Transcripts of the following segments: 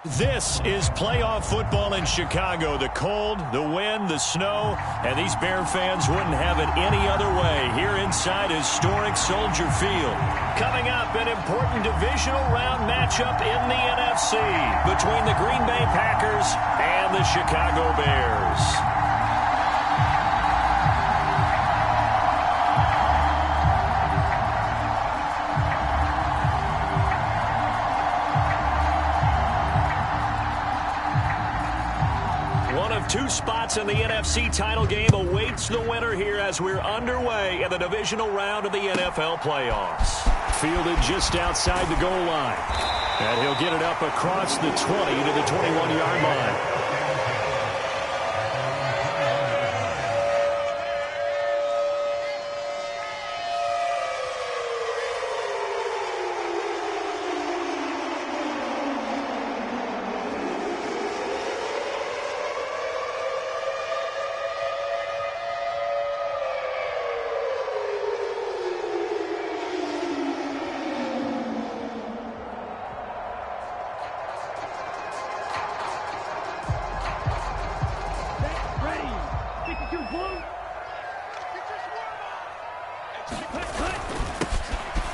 This is playoff football in Chicago. The cold, the wind, the snow, and these Bear fans wouldn't have it any other way here inside historic Soldier Field. Coming up, an important divisional round matchup in the NFC between the Green Bay Packers and the Chicago Bears. Two spots in the NFC title game awaits the winner here as we're underway in the divisional round of the NFL playoffs. Fielded just outside the goal line. And he'll get it up across the 20 to the 21-yard line.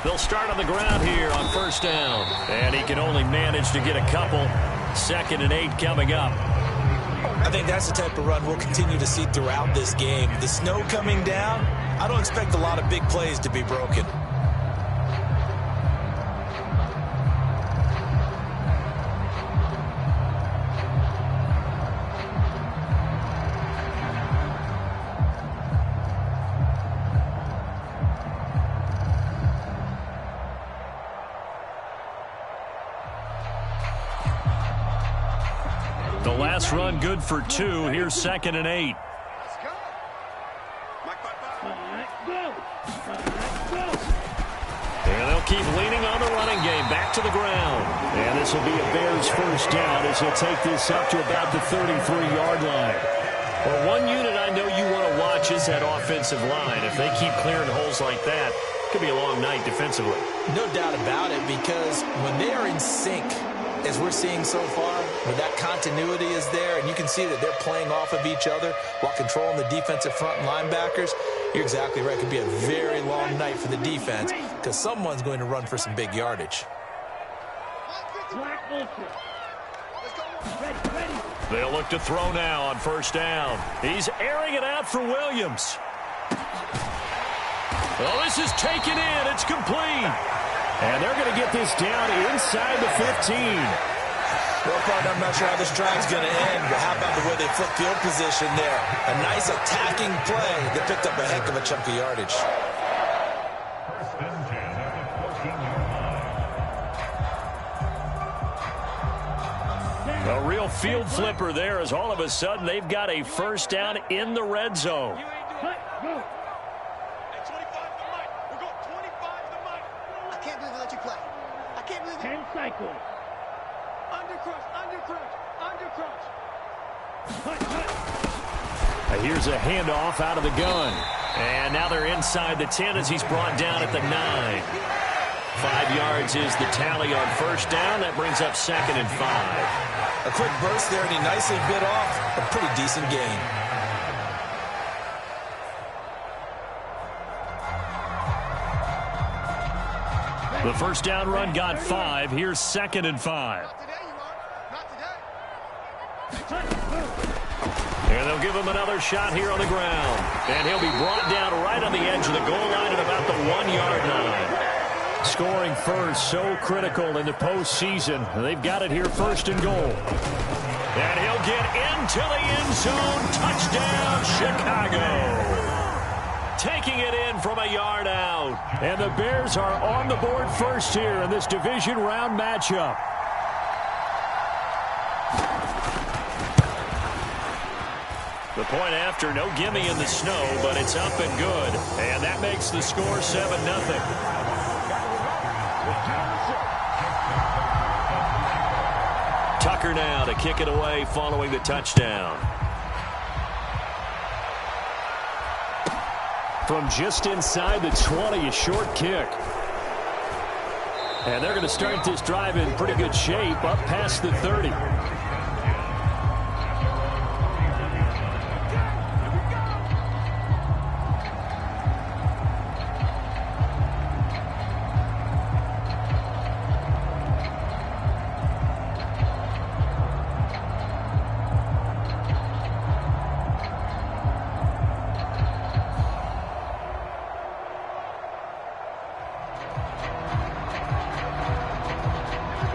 They'll start on the ground here on first down. And he can only manage to get a couple. 2nd and 8 coming up. I think that's the type of run we'll continue to see throughout this game. The snow coming down, I don't expect a lot of big plays to be broken. The last run good for 2. Here's 2nd and 8. And they'll keep leaning on the running game. Back to the ground. And this will be a Bears first down as he'll take this up to about the 33-yard line. Well, one unit I know you want to watch is that offensive line. If they keep clearing holes like that, it could be a long night defensively. No doubt about it, because when they are in sync, as we're seeing so far, when that continuity is there and you can see that they're playing off of each other while controlling the defensive front and linebackers, you're exactly right. It could be a very long night for the defense because someone's going to run for some big yardage. They'll look to throw now on first down. He's airing it out for Williams. Well, this is taken in. It's complete. And they're going to get this down inside the 15. Well, partner, I'm not sure how this drive's going to end, but how about the way they flip field position there? A nice attacking play that picked up a heck of a chunk of yardage. A real field flipper there as all of a sudden they've got a first down in the red zone. Here's a handoff out of the gun. And now they're inside the 10 as he's brought down at the 9. 5 yards is the tally on first down. That brings up 2nd and 5. A quick burst there, and he nicely bit off a pretty decent gain. The first down run got 5. Here's 2nd and 5. And they'll give him another shot here on the ground. And he'll be brought down right on the edge of the goal line at about the 1-yard line. Scoring first, so critical in the postseason. They've got it here first and goal. And he'll get into the end zone. Touchdown, Chicago. Taking it in from a yard out. And the Bears are on the board first here in this division round matchup. The point after, no gimme in the snow, but it's up and good. And that makes the score 7-0. Tucker now to kick it away following the touchdown. From just inside the 20, a short kick. And they're going to start this drive in pretty good shape, up past the 30.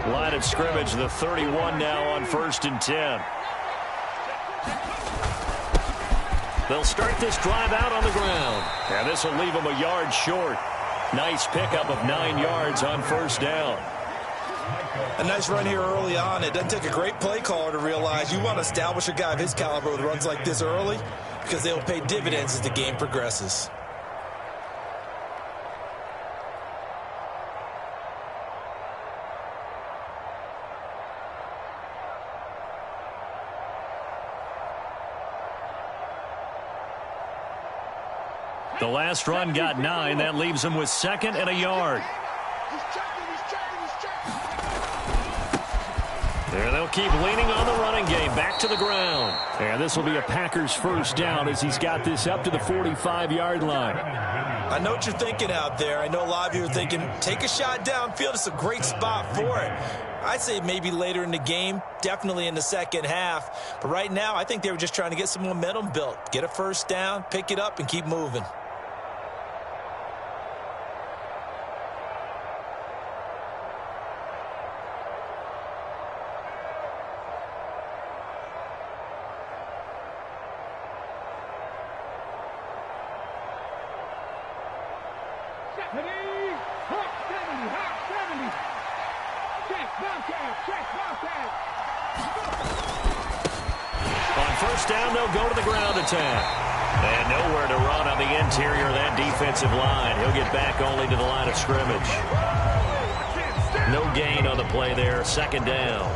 Line of scrimmage, the 31 now on 1st and 10. They'll start this drive out on the ground. And this will leave them a yard short. Nice pickup of 9 yards on 1st down. A nice run here early on. It doesn't take a great play caller to realize you want to establish a guy of his caliber with runs like this early, because they'll pay dividends as the game progresses. The last run got 9. That leaves them with 2nd and a yard. There they'll keep leaning on the running game. Back to the ground. And this will be a Packers 1st down as he's got this up to the 45-yard line. I know what you're thinking out there. I know a lot of you are thinking, take a shot downfield. It's a great spot for it. I'd say maybe later in the game, definitely in the second half. But right now, I think they were just trying to get some momentum built. Get a 1st down, pick it up, and keep moving. On 1st down, they'll go to the ground attack. And nowhere to run on the interior of that defensive line. He'll get back only to the line of scrimmage. No gain on the play there. 2nd down.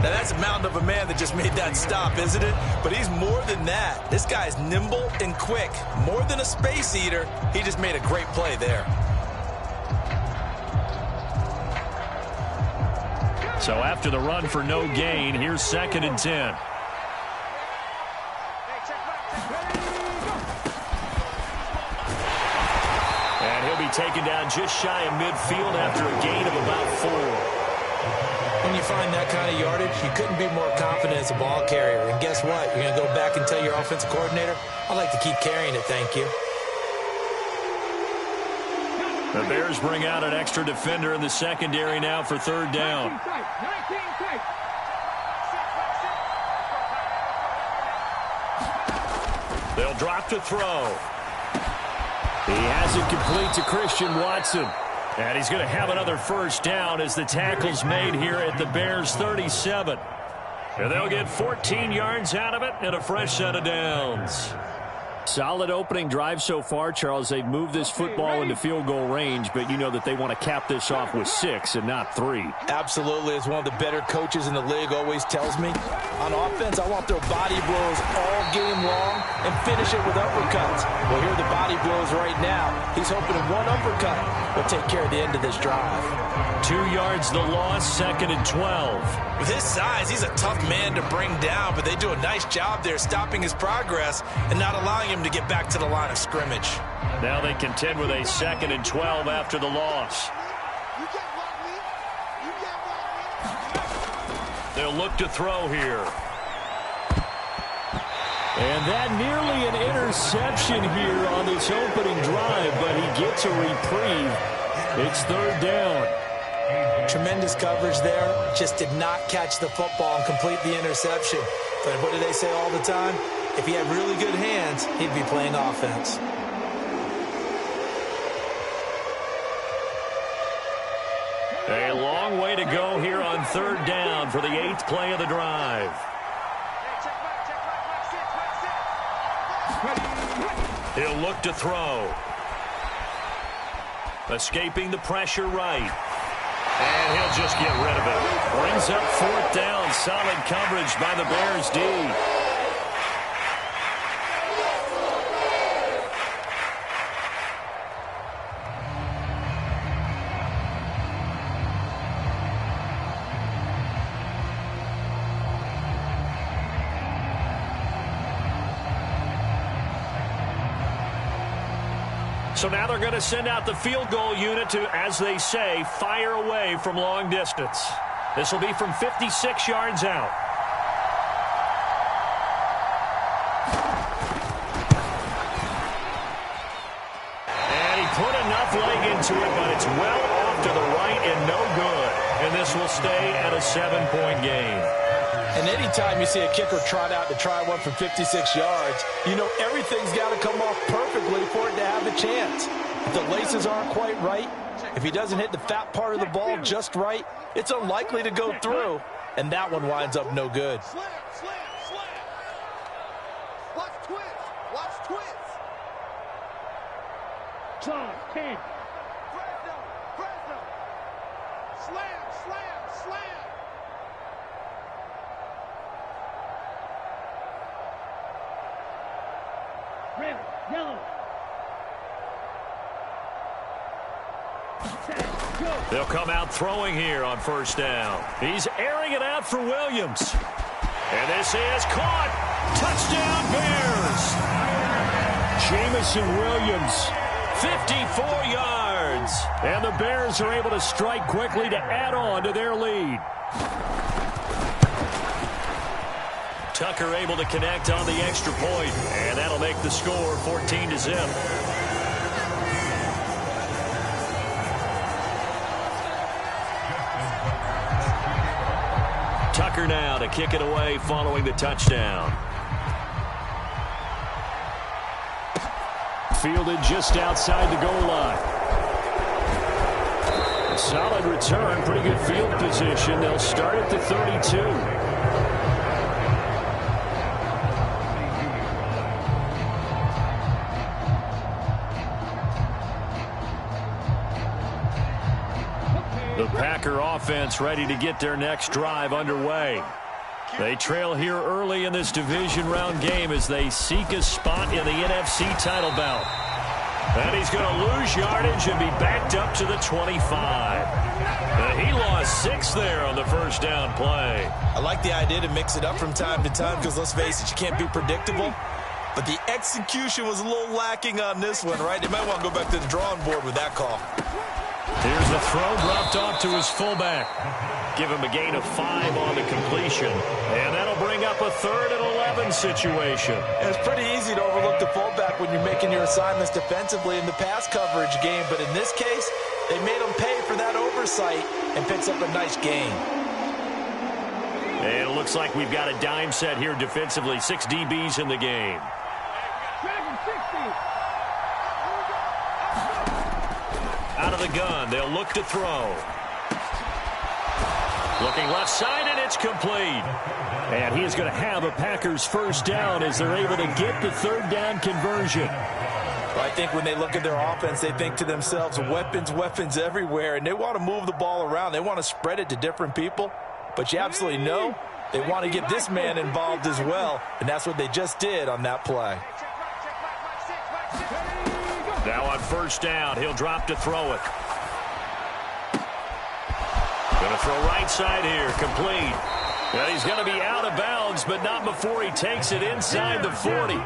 Now, that's a mountain of a man that just made that stop, isn't it? But he's more than that. This guy's nimble and quick. More than a space eater, he just made a great play there. So after the run for no gain, here's 2nd and 10. And he'll be taken down just shy of midfield after a gain of about 4. When you find that kind of yardage, you couldn't be more confident as a ball carrier. And guess what? You're going to go back and tell your offensive coordinator, I'd like to keep carrying it, thank you. The Bears bring out an extra defender in the secondary now for 3rd down. They'll drop to throw. He has it complete to Christian Watson. And he's going to have another 1st down as the tackle's made here at the Bears 37. And they'll get 14 yards out of it and a fresh set of downs. Solid opening drive so far, Charles. They've moved this football into field goal range, but you know that they want to cap this off with 6 and not 3. Absolutely. As one of the better coaches in the league always tells me, on offense, I want their body blows all game long and finish it with uppercuts. Well, here are the body blows right now. He's hoping one uppercut will take care of the end of this drive. 2 yards the loss, 2nd and 12. With his size, he's a tough man to bring down, but they do a nice job there stopping his progress and not allowing him to get back to the line of scrimmage. Now they contend with a 2nd and 12 after the loss. They'll look to throw here. And that nearly an interception here on this opening drive, but he gets a reprieve. It's 3rd down. Tremendous coverage there. Just did not catch the football and complete the interception. But what do they say all the time? If he had really good hands, he'd be playing offense. A long way to go here on 3rd down for the 8th play of the drive. He'll look to throw. Escaping the pressure right. And he'll just get rid of it. Brings up 4th down. Solid coverage by the Bears D. So now they're going to send out the field goal unit to, as they say, fire away from long distance. This will be from 56 yards out. And he put enough leg into it, but it's well off to the right and no good. And this will stay at a 7-point game. And anytime you see a kicker trot out to try one from 56 yards, you know everything's got to come off perfectly for it to have a chance. If the laces aren't quite right, if he doesn't hit the fat part of the ball just right, it's unlikely to go through. And that one winds up no good. Slam. Watch twist. John, 10. Fresno. Slam. Red, yellow. They'll come out throwing here on first down. He's airing it out for Williams. And this is caught. Touchdown, Bears. Jamison Williams, 54 yards. And the Bears are able to strike quickly to add on to their lead. Tucker able to connect on the extra point, and that'll make the score 14-0. Tucker now to kick it away following the touchdown. Fielded just outside the goal line. A solid return, pretty good field position. They'll start at the 32. The Packer offense ready to get their next drive underway. They trail here early in this division round game as they seek a spot in the NFC title bout. And he's going to lose yardage and be backed up to the 25. He lost 6 there on the first down play. I like the idea to mix it up from time to time because, let's face it, you can't be predictable. But the execution was a little lacking on this one, right? They might want to go back to the drawing board with that call. Here's the throw dropped off to his fullback. Give him a gain of 5 on the completion. And that'll bring up a 3rd and 11 situation. It's pretty easy to overlook the fullback when you're making your assignments defensively in the pass coverage game. But in this case, they made him pay for that oversight and picks up a nice gain. And it looks like we've got a dime set here defensively. 6 DBs in the game. Out of the gun, they'll look to throw. Looking left side, and it's complete. And he is going to have a Packers first down as they're able to get the 3rd down conversion. Well, I think when they look at their offense, they think to themselves, weapons everywhere, and they want to move the ball around. They want to spread it to different people. But you absolutely know they want to get this man involved as well, and that's what they just did on that play. Now on first down, he'll drop to throw it. Going to throw right side here, complete. Well, he's going to be out of bounds, but not before he takes it inside the 40.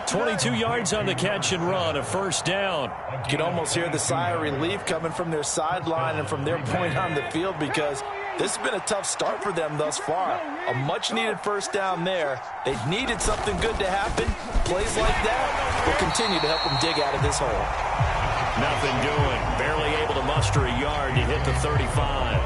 22 yards on the catch and run, a first down. You can almost hear the sigh of relief coming from their sideline and from their point on the field because this has been a tough start for them thus far. A much-needed first down there. They needed something good to happen. Plays like that will continue to help them dig out of this hole. Nothing doing. Barely able to muster a yard to hit the 35.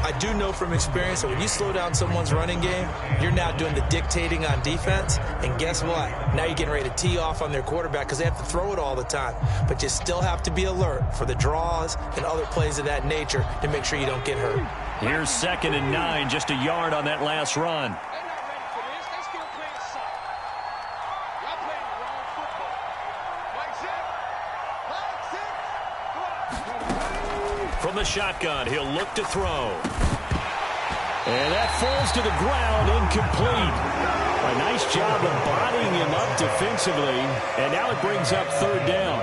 I do know from experience that when you slow down someone's running game, you're now doing the dictating on defense. And guess what? Now you're getting ready to tee off on their quarterback because they have to throw it all the time. But you still have to be alert for the draws and other plays of that nature to make sure you don't get hurt. Here's 2nd and 9, just a yard on that last run. From the shotgun, he'll look to throw. And that falls to the ground, incomplete. A nice job of bodying him up defensively, and now it brings up 3rd down.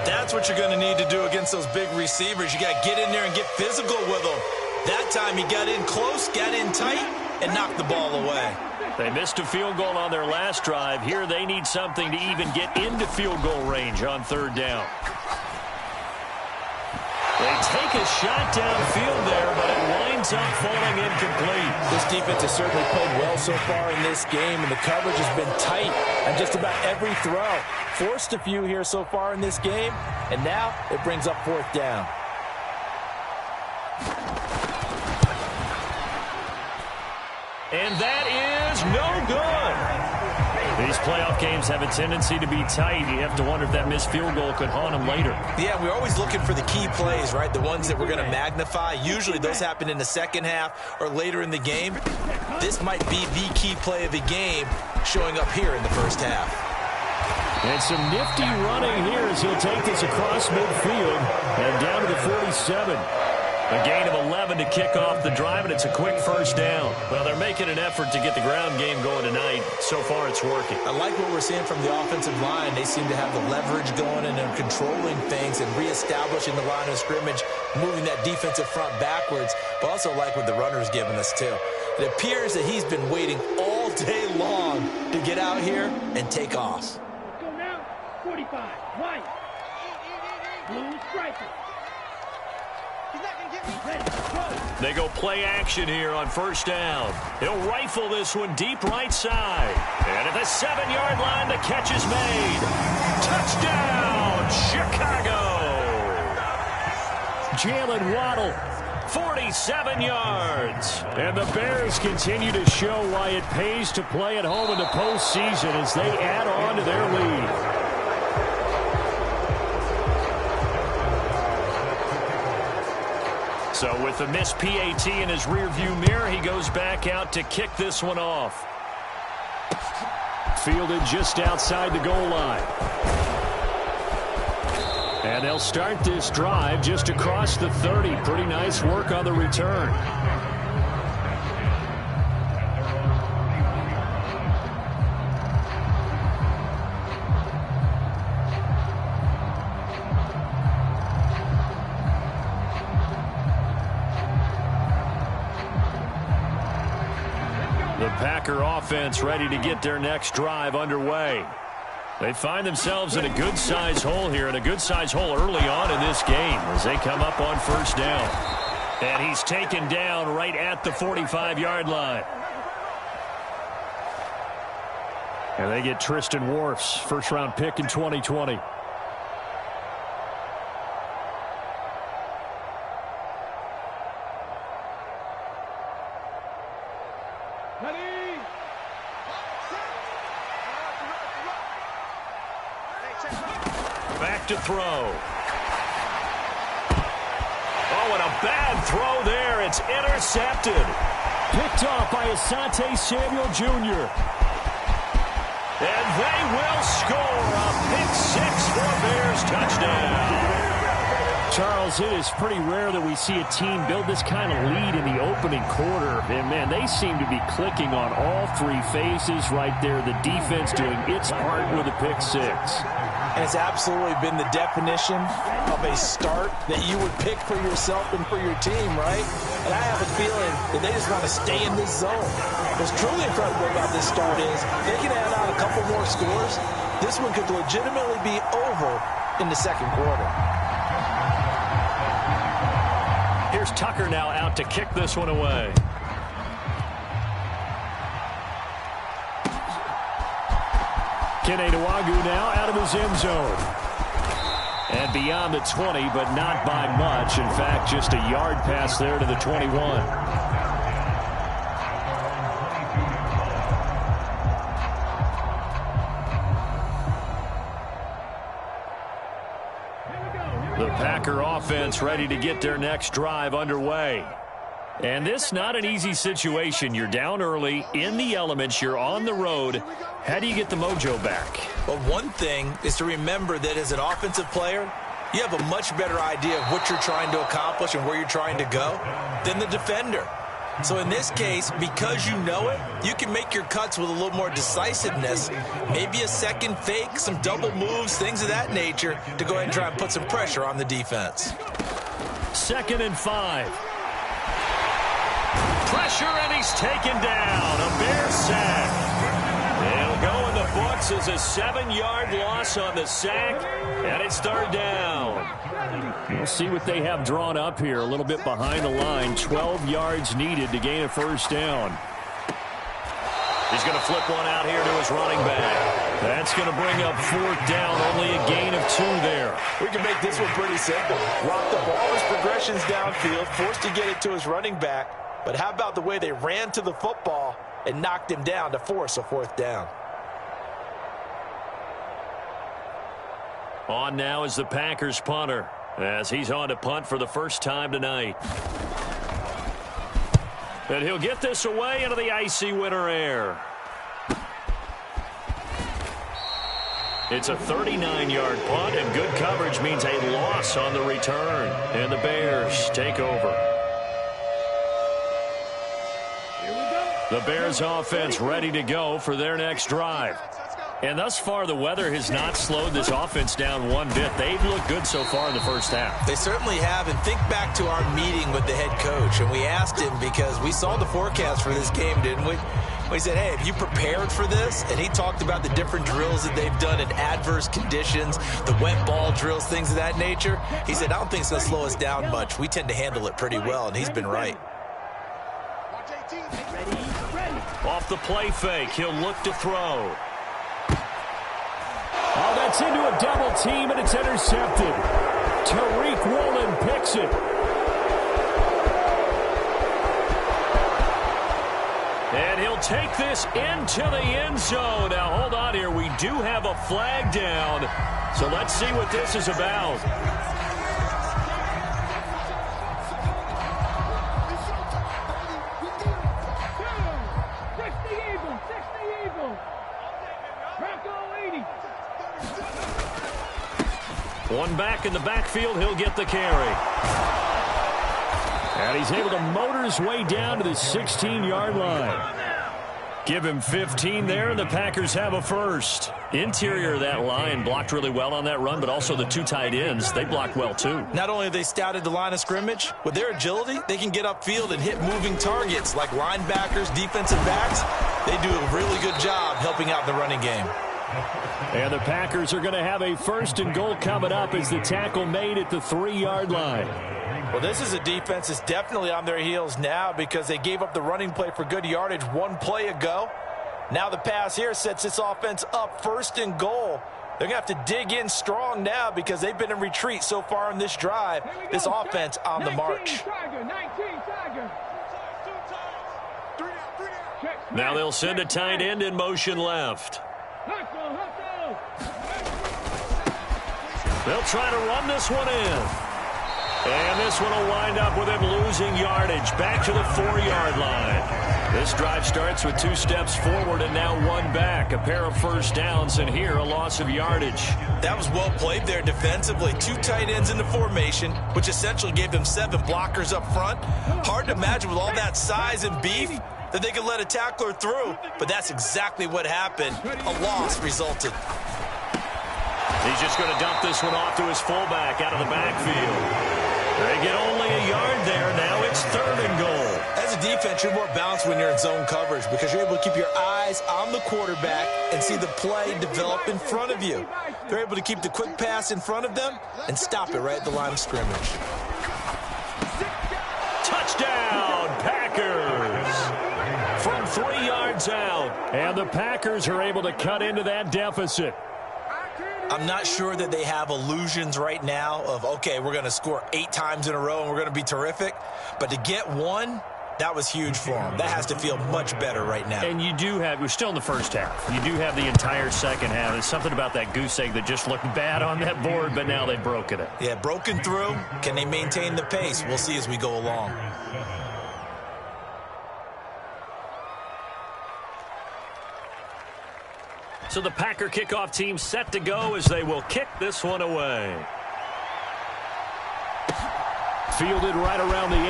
That's what you're going to need to do against those big receivers. You got to get in there and get physical with them. That time he got in close, got in tight, and knocked the ball away. They missed a field goal on their last drive. Here they need something to even get into field goal range on third down. They take a shot downfield there, but it winds up falling incomplete. This defense has certainly played well so far in this game, and the coverage has been tight on just about every throw. Forced a few here so far in this game, and now it brings up fourth down. And that is no good. These playoff games have a tendency to be tight. You have to wonder if that missed field goal could haunt them later. Yeah, we're always looking for the key plays, right? The ones that we're going to magnify. Usually those happen in the second half or later in the game. This might be the key play of the game showing up here in the first half. And some nifty running here as he'll take this across midfield and down to the 47. A gain of 11 to kick off the drive, and it's a quick first down. Well, they're making an effort to get the ground game going tonight. So far, it's working. I like what we're seeing from the offensive line. They seem to have the leverage going, and they're controlling things and reestablishing the line of scrimmage, moving that defensive front backwards. But also like what the runner's giving us, too. It appears that he's been waiting all day long to get out here and take off. Let's go now. 45. White. Blue striker. They go play action here on first down. He'll rifle this one deep right side. And at the 7-yard line, the catch is made. Touchdown, Chicago! Jalen Waddle, 47 yards. And the Bears continue to show why it pays to play at home in the postseason as they add on to their lead. So with the missed PAT in his rearview mirror, he goes back out to kick this one off. Fielded just outside the goal line. And they'll start this drive just across the 30. Pretty nice work on the return. The Packer offense ready to get their next drive underway. They find themselves in a good-sized hole here, and a good-sized hole early on in this game as they come up on first down. And he's taken down right at the 45-yard line. And they get Tristan Wirfs, first-round pick in 2020. Back to throw. Oh, and a bad throw there. It's intercepted. Picked off by Asante Samuel Jr. And they will score a pick six for a Bears touchdown. Charles, it is pretty rare that we see a team build this kind of lead in the opening quarter. And, man, they seem to be clicking on all three phases right there. The defense doing its part with a pick six. And it's absolutely been the definition of a start that you would pick for yourself and for your team, right? And I have a feeling that they just want to stay in this zone. What's truly incredible about this start is they can add on a couple more scores. This one could legitimately be over in the second quarter. Here's Tucker now out to kick this one away. Kene Nwagu now out of his end zone. And beyond the 20, but not by much. In fact, just a yard pass there to the 21. The Packer offense ready to get their next drive underway. And this not an easy situation. You're down early, in the elements, you're on the road. How do you get the mojo back? Well, one thing is to remember that as an offensive player, you have a much better idea of what you're trying to accomplish and where you're trying to go than the defender. So in this case, because you know it, you can make your cuts with a little more decisiveness. Maybe a second fake, some double moves, things of that nature to go ahead and try and put some pressure on the defense. 2nd and 5. Pressure, and he's taken down. A Bear sack. It'll go in the books as a 7-yard loss on the sack, and it's third down. We'll see what they have drawn up here. A little bit behind the line. 12 yards needed to gain a first down. He's going to flip one out here to his running back. That's going to bring up fourth down. Only a gain of 2 there. We can make this one pretty simple. Rock the ball as progressions downfield, forced to get it to his running back. But how about the way they ran to the football and knocked him down to force a fourth down? On now is the Packers punter, as he's on to punt for the first time tonight. And he'll get this away into the icy winter air. It's a 39-yard punt, and good coverage means a loss on the return. And the Bears take over. The Bears offense ready to go for their next drive. And thus far, the weather has not slowed this offense down one bit. They've looked good so far in the first half. They certainly have. And think back to our meeting with the head coach. And we asked him, because we saw the forecast for this game, didn't we? We said, hey, have you prepared for this? And he talked about the different drills that they've done in adverse conditions, the wet ball drills, things of that nature. He said, I don't think it's going to slow us down much. We tend to handle it pretty well, and he's been right. Off the play fake, he'll look to throw. Oh, that's into a double team, and it's intercepted. Tariq Woolen picks it. And he'll take this into the end zone. Now, hold on here. We do have a flag down. So let's see what this is about. One back in the backfield, he'll get the carry. And he's able to motor his way down to the 16-yard line. Give him 15 there, and the Packers have a first. Interior of that line blocked really well on that run, but also the 2 tight ends, they blocked well too. Not only have they scouted the line of scrimmage, with their agility, they can get upfield and hit moving targets like linebackers, defensive backs. They do a really good job helping out the running game. And the Packers are going to have a first and goal coming up as the tackle made at the 3-yard line. Well, this is a defense that's definitely on their heels now because they gave up the running play for good yardage one play ago. Now the pass here sets this offense up first and goal. They're going to have to dig in strong now because they've been in retreat so far in this drive. This offense on the march. Now they'll send a tight end in motion left. They'll try to run this one in. And this one will wind up with him losing yardage back to the 4-yard line. This drive starts with 2 steps forward and now 1 back. A pair of first downs, and here a loss of yardage. That was well played there defensively. 2 tight ends in the formation, which essentially gave them 7 blockers up front. Hard to imagine with all that size and beef that they could let a tackler through, but that's exactly what happened. A loss resulted. He's just going to dump this one off to his fullback out of the backfield. They get only a yard there. Now it's 3rd and goal. As a defense, you're more balanced when you're in zone coverage because you're able to keep your eyes on the quarterback and see the play develop in front of you. They're able to keep the quick pass in front of them and stop it right at the line of scrimmage. Touchdown, Packers! From 3 yards out. And the Packers are able to cut into that deficit. I'm not sure that they have illusions right now of, okay, we're going to score 8 times in a row and we're going to be terrific. But to get 1, that was huge for them. That has to feel much better right now. And you do have, we're still in the first half. You do have the entire second half. There's something about that goose egg that just looked bad on that board, but now they've broken it. Yeah, broken through. Can they maintain the pace? We'll see as we go along. So the Packer kickoff team set to go as they will kick this one away. Fielded right around the 8.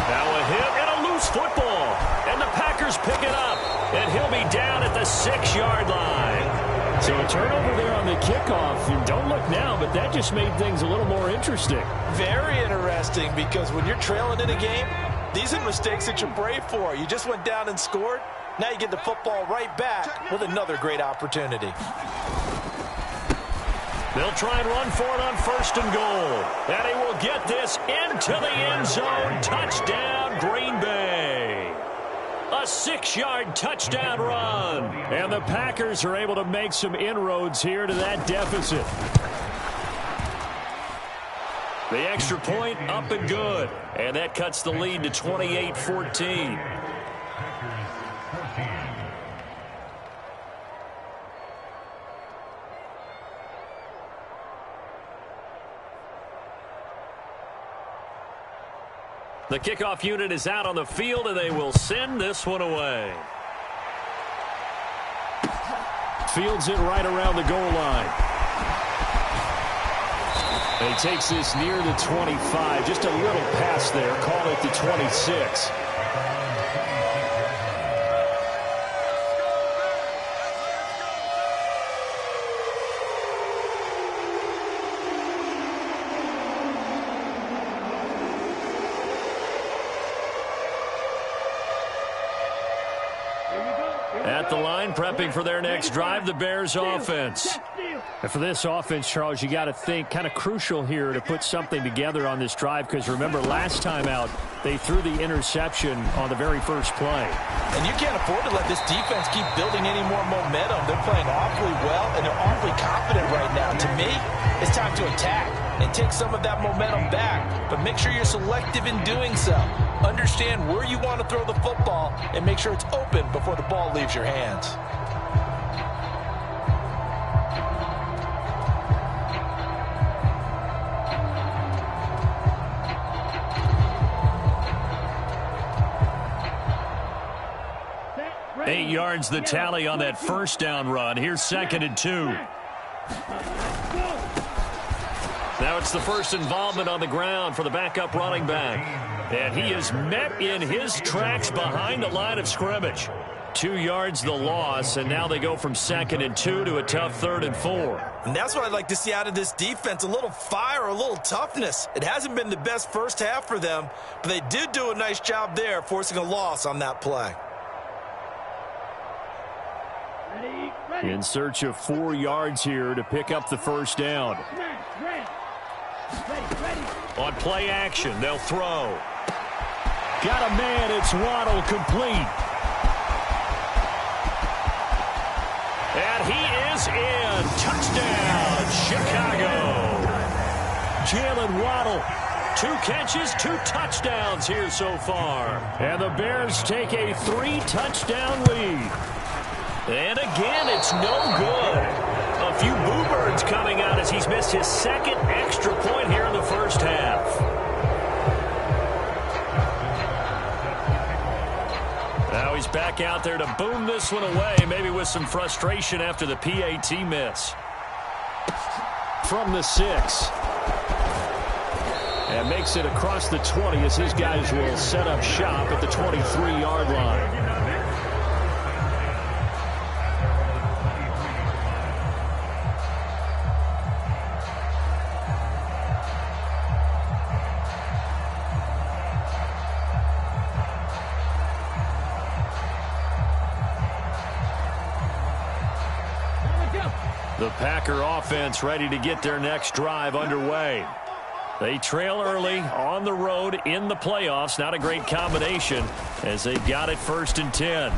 Now a hit and a loose football. And the Packers pick it up. And he'll be down at the 6-yard line. So a turnover there on the kickoff. And don't look now, but that just made things a little more interesting. Very interesting because when you're trailing in a game, These are mistakes that you pray for. You just went down and scored. Now you get the football right back with another great opportunity. They'll try and run for it on 1st and goal. And he will get this into the end zone. Touchdown, Green Bay. A 6-yard touchdown run. And the Packers are able to make some inroads here to that deficit. The extra point up and good. And that cuts the lead to 28-14. The kickoff unit is out on the field, and they will send this one away. Fields it right around the goal line. And he takes this near the 25. Just a little pass there. Call it the 26. At the line, prepping for their next drive, the Bears offense. And for this offense, Charles, you got to think kind of crucial here to put something together on this drive, because remember last time out, they threw the interception on the very first play. And you can't afford to let this defense keep building any more momentum. They're playing awfully well, and they're awfully confident right now. To me, it's time to attack and take some of that momentum back, but make sure you're selective in doing so. Understand where you want to throw the football and make sure it's open before the ball leaves your hands. Eight yards the tally on that first down run. Here's 2nd and 2. Now it's the first involvement on the ground for the backup running back. And he is met in his tracks behind the line of scrimmage. 2 yards the loss, and now they go from 2nd and 2 to a tough 3rd and 4. And that's what I'd like to see out of this defense, a little fire, a little toughness. It hasn't been the best first half for them, but they did do a nice job there, forcing a loss on that play. In search of 4 yards here to pick up the first down. On play action, they'll throw. Got a man, it's Waddle, complete. And he is in. Touchdown, Chicago. Jalen Waddle, 2 catches, 2 touchdowns here so far. And the Bears take a 3-touchdown lead. And again, it's no good. A few boo birds coming out as he's missed his 2nd extra point here in the first half. Now he's back out there to boom this one away, maybe with some frustration after the PAT miss. From the 6. And makes it across the 20 as his guys will set up shop at the 23-yard line. The Packer offense ready to get their next drive underway. They trail early on the road in the playoffs. Not a great combination as they've got it 1st and 10.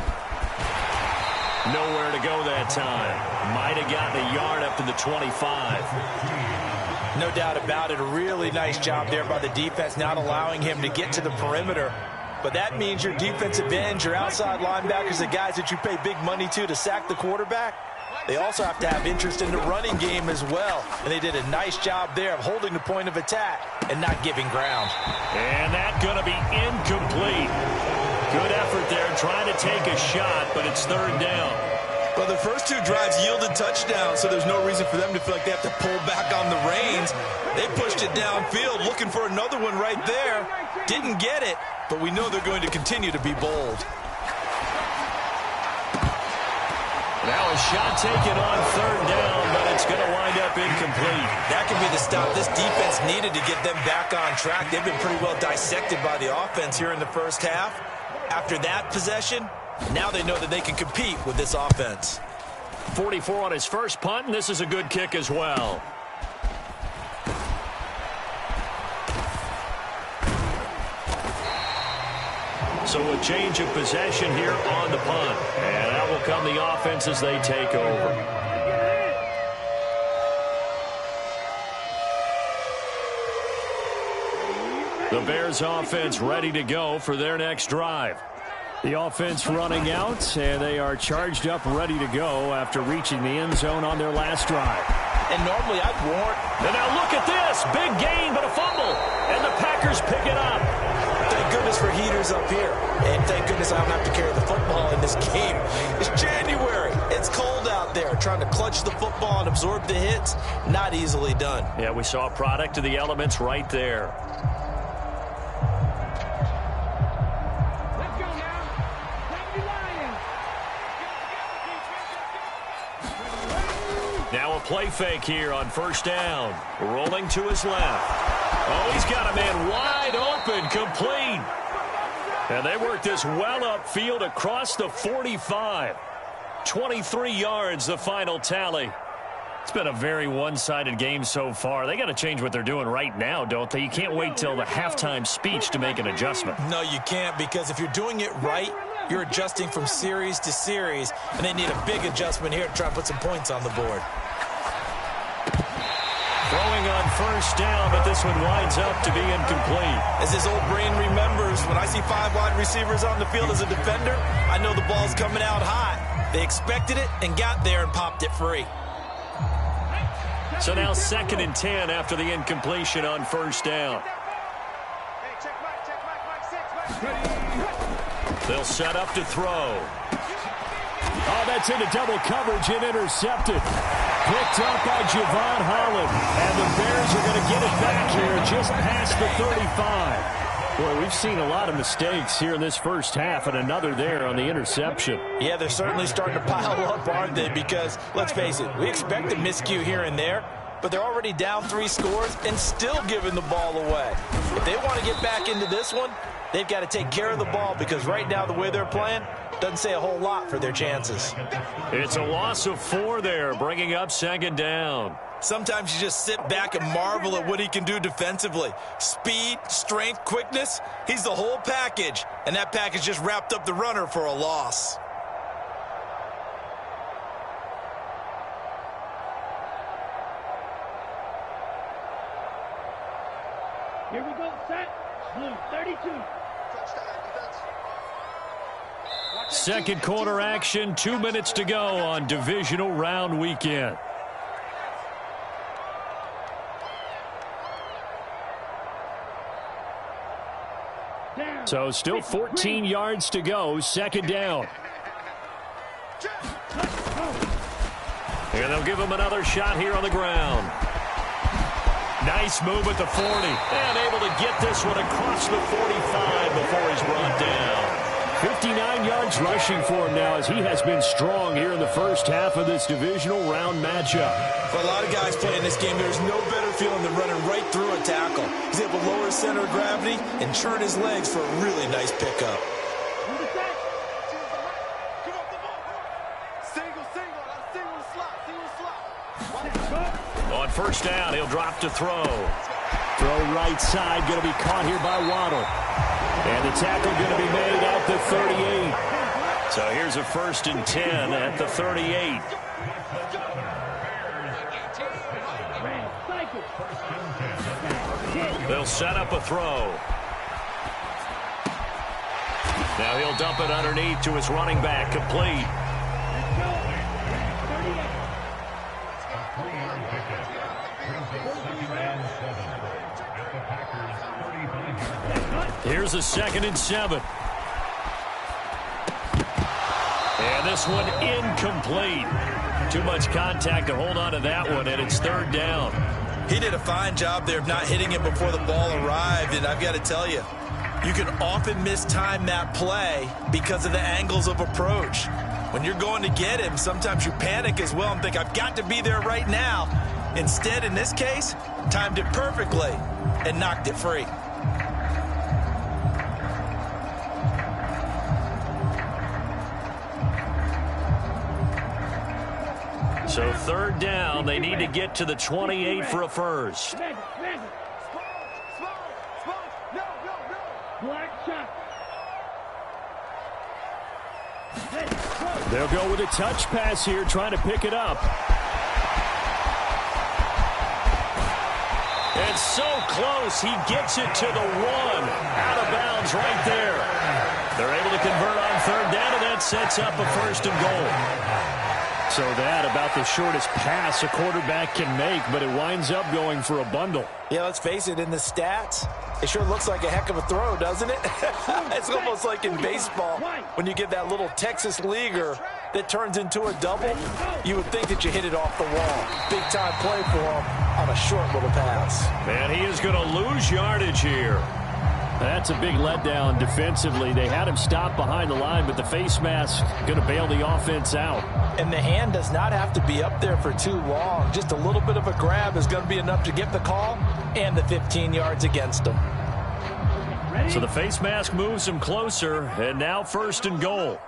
Nowhere to go that time. Might have gotten a yard up to the 25. No doubt about it. A really nice job there by the defense, not allowing him to get to the perimeter. But that means your defensive ends, your outside linebackers, the guys that you pay big money to sack the quarterback, they also have to have interest in the running game as well. And they did a nice job there of holding the point of attack and not giving ground. And that's going to be incomplete. Good effort there trying to take a shot, but it's 3rd down. Well, the first 2 drives yielded touchdowns, so there's no reason for them to feel like they have to pull back on the reins. They pushed it downfield, looking for another one right there. Didn't get it, but we know they're going to continue to be bold. Now a shot taken on third down, but it's going to wind up incomplete. That could be the stop this defense needed to get them back on track. They've been pretty well dissected by the offense here in the first half. After that possession, now they know that they can compete with this offense. 44 on his first punt, and this is a good kick as well. So a change of possession here on the punt. And out will come the offense as they take over. The Bears offense ready to go for their next drive. The offense running out, and they are charged up ready to go after reaching the end zone on their last drive. And normally I'd warn. And now look at this. Big gain, but a fumble. And the Packers pick it up. Thank goodness for heaters up here. And thank goodness I don't have to carry the football in this game. It's January. It's cold out there. Trying to clutch the football and absorb the hits, not easily done. Yeah, we saw a product of the elements right there. Let's go now. Now a play fake here on first down. Rolling to his left. Oh, he's got a man wide open, complete. And they work this well upfield across the 45. 23 yards, the final tally. It's been a very one-sided game so far. They got to change what they're doing right now, don't they? You can't wait till the halftime speech to make an adjustment. No, you can't, because if you're doing it right, you're adjusting from series to series, and they need a big adjustment here to try and put some points on the board. Throwing on first down, but this one winds up to be incomplete. As his old brain remembers, when I see 5 wide receivers on the field as a defender, I know the ball's coming out hot. They expected it and got there and popped it free. So now 2nd and 10 after the incompletion on first down. They'll set up to throw. Oh, that's into double coverage and intercepted. Picked up by Javon Holland. And the Bears are going to get it back here just past the 35. Boy, we've seen a lot of mistakes here in this first half, and another there on the interception. Yeah, they're certainly starting to pile up, aren't they? Because, let's face it, we expect a miscue here and there, but they're already down 3 scores and still giving the ball away. If they want to get back into this one, they've got to take care of the ball, because right now the way they're playing doesn't say a whole lot for their chances. It's a loss of 4 there, bringing up 2nd down. Sometimes you just sit back and marvel at what he can do defensively. Speed, strength, quickness, he's the whole package. And that package just wrapped up the runner for a loss. Here we go, set. Blue, 32. Second quarter action, 2 minutes to go on Divisional Round Weekend. So still 14 yards to go, 2nd down. And they'll give him another shot here on the ground. Nice move at the 40. And able to get this one across the 45 before he's brought down. 59 yards rushing for him now, as he has been strong here in the first half of this divisional round matchup. For a lot of guys playing this game, there's no better feeling than running right through a tackle. He's able to lower his center of gravity and churn his legs for a really nice pickup. On first down, he'll drop to throw. Throw right side, going to be caught here by Waddle. And the tackle going to be made at the 38. So here's a 1st and 10 at the 38. They'll set up a throw. Now he'll dump it underneath to his running back, complete. Here's a 2nd and 7. And this one incomplete. Too much contact to hold on to that one, and it's 3rd down. He did a fine job there of not hitting him before the ball arrived, and I've got to tell you, You can often mistime that play because of the angles of approach. When you're going to get him, sometimes you panic as well and think, I've got to be there right now. Instead, in this case, timed it perfectly and knocked it free. So third down, they need to get to the 28 for a first. They'll go with a touch pass here, trying to pick it up. It's so close, he gets it to the 1. Out of bounds right there. They're able to convert on third down, and that sets up a first and goal. So that about the shortest pass a quarterback can make, but it winds up going for a bundle. Yeah, let's face it, in the stats, it sure looks like a heck of a throw, doesn't it? It's almost like in baseball when you get that little Texas leaguer that turns into a double. You would think that you hit it off the wall. Big time play for him on a short little pass. And he is going to lose yardage here. That's a big letdown defensively. They had him stopped behind the line, but the face mask going to bail the offense out. And the hand does not have to be up there for too long. Just a little bit of a grab is going to be enough to get the call and the 15 yards against him. So the face mask moves him closer, and now first and goal.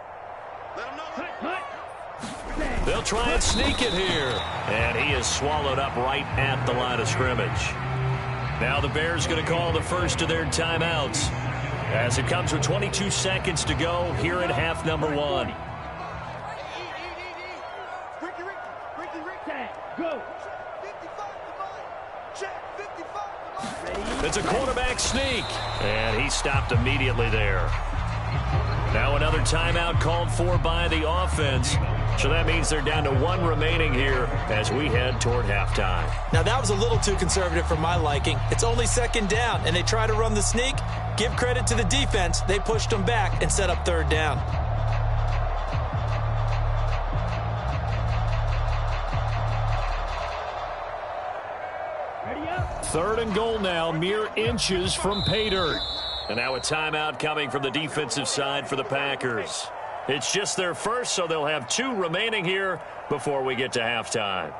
They'll try and sneak it here. And he is swallowed up right at the line of scrimmage. Now the Bears going to call the first of their timeouts as it comes with 22 seconds to go here in half number 1. It's a quarterback sneak, and he stopped immediately there. Now another timeout called for by the offense. So that means they're down to 1 remaining here as we head toward halftime. Now that was a little too conservative for my liking. It's only second down, and they try to run the sneak. Give credit to the defense. They pushed them back and set up third down. Third and goal now, mere inches from pay dirt. And now a timeout coming from the defensive side for the Packers. It's just their first, so they'll have 2 remaining here before we get to halftime.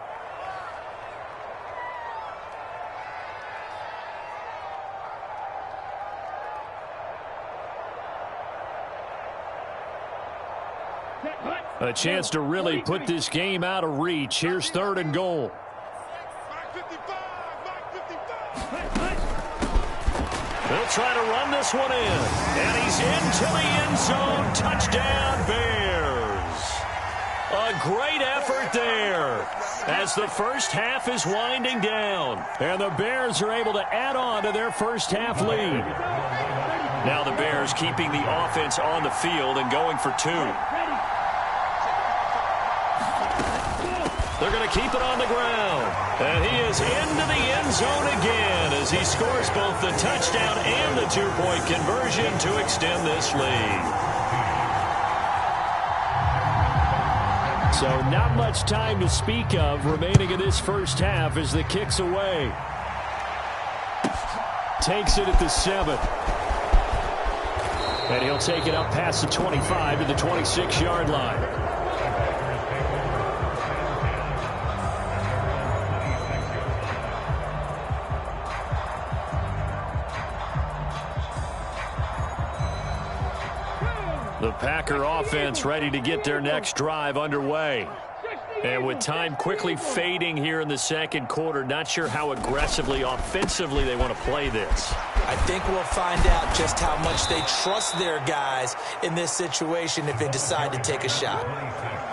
A chance to really put this game out of reach. Here's third and goal. They'll try to run this one in. And he's into the end zone. Touchdown, Bears. A great effort there as the first half is winding down. And the Bears are able to add on to their first half lead. Now the Bears keeping the offense on the field and going for 2. They're going to keep it on the ground. And he is into the end zone again as he scores both the touchdown and the 2-point conversion to extend this lead. So not much time to speak of remaining in this first half as the kick's away. Takes it at the 7. And he'll take it up past the 25 to the 26-yard line. The Packer offense ready to get their next drive underway. And with time quickly fading here in the second quarter, not sure how aggressively, offensively they want to play this. I think we'll find out just how much they trust their guys in this situation if they decide to take a shot.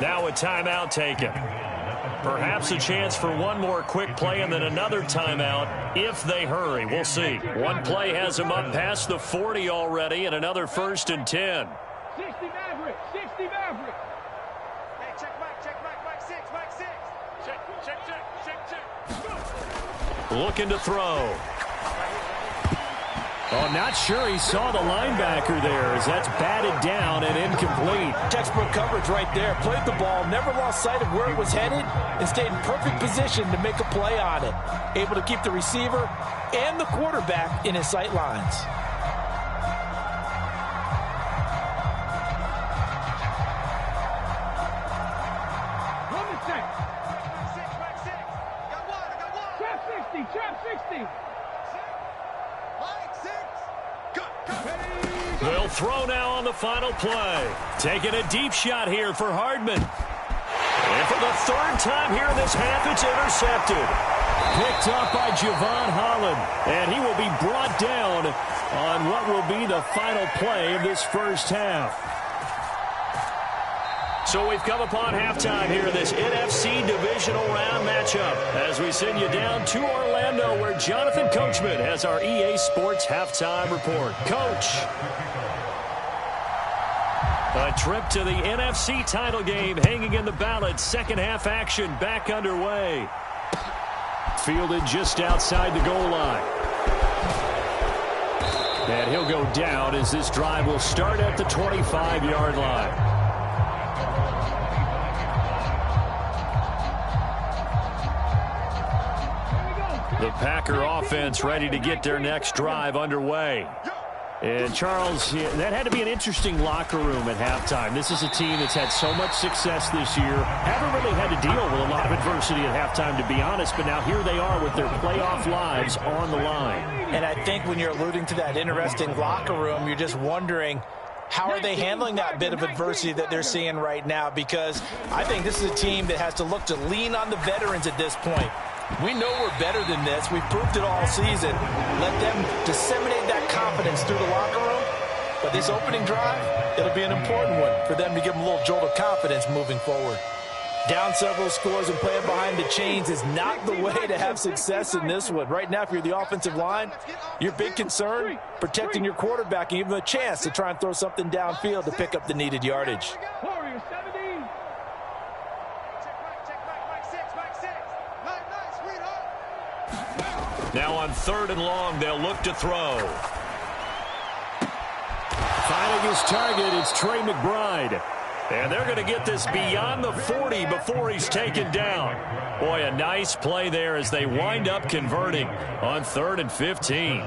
Now a timeout taken. Perhaps a chance for one more quick play and then another timeout if they hurry. We'll see. One play has them up past the 40 already and another first and 10. 60 Maverick, 60 Maverick. Hey, check Mike 6, Mike 6. Check. Looking to throw. Oh, not sure he saw the linebacker there as that's batted down and incomplete. Textbook coverage right there. Played the ball, never lost sight of where it was headed, and stayed in perfect position to make a play on it. Able to keep the receiver and the quarterback in his sight lines. They'll throw now on the final play. Taking a deep shot here for Hardman. And for the third time here in this half, it's intercepted. Picked up by Javon Holland. And he will be brought down on what will be the final play of this first half. So we've come upon halftime here in this NFC Divisional Round matchup as we send you down to Orlando where Jonathan Coachman has our EA Sports Halftime Report. Coach. A trip to the NFC title game hanging in the balance. Second half action back underway. Fielded just outside the goal line. And he'll go down as this drive will start at the 25-yard line. The Packer offense ready to get their next drive underway. And, Charles, that had to be an interesting locker room at halftime. This is a team that's had so much success this year. Haven't really had to deal with a lot of adversity at halftime, to be honest. But now here they are with their playoff lives on the line. And I think when you're alluding to that interesting locker room, you're just wondering, how are they handling that bit of adversity that they're seeing right now? Because I think this is a team that has to look to lean on the veterans at this point. We know we're better than this. We've proved it all season. Let them disseminate that confidence through the locker room. But this opening drive, it'll be an important one for them to give them a little jolt of confidence moving forward. Down several scores and playing behind the chains is not the way to have success in this one. Right now, if you're the offensive line, your big concern, protecting your quarterback and give him a chance to try and throw something downfield to pick up the needed yardage. Now on 3rd and long, they'll look to throw. Finding his target, it's Trey McBride. And they're going to get this beyond the 40 before he's taken down. Boy, a nice play there as they wind up converting on 3rd and 15.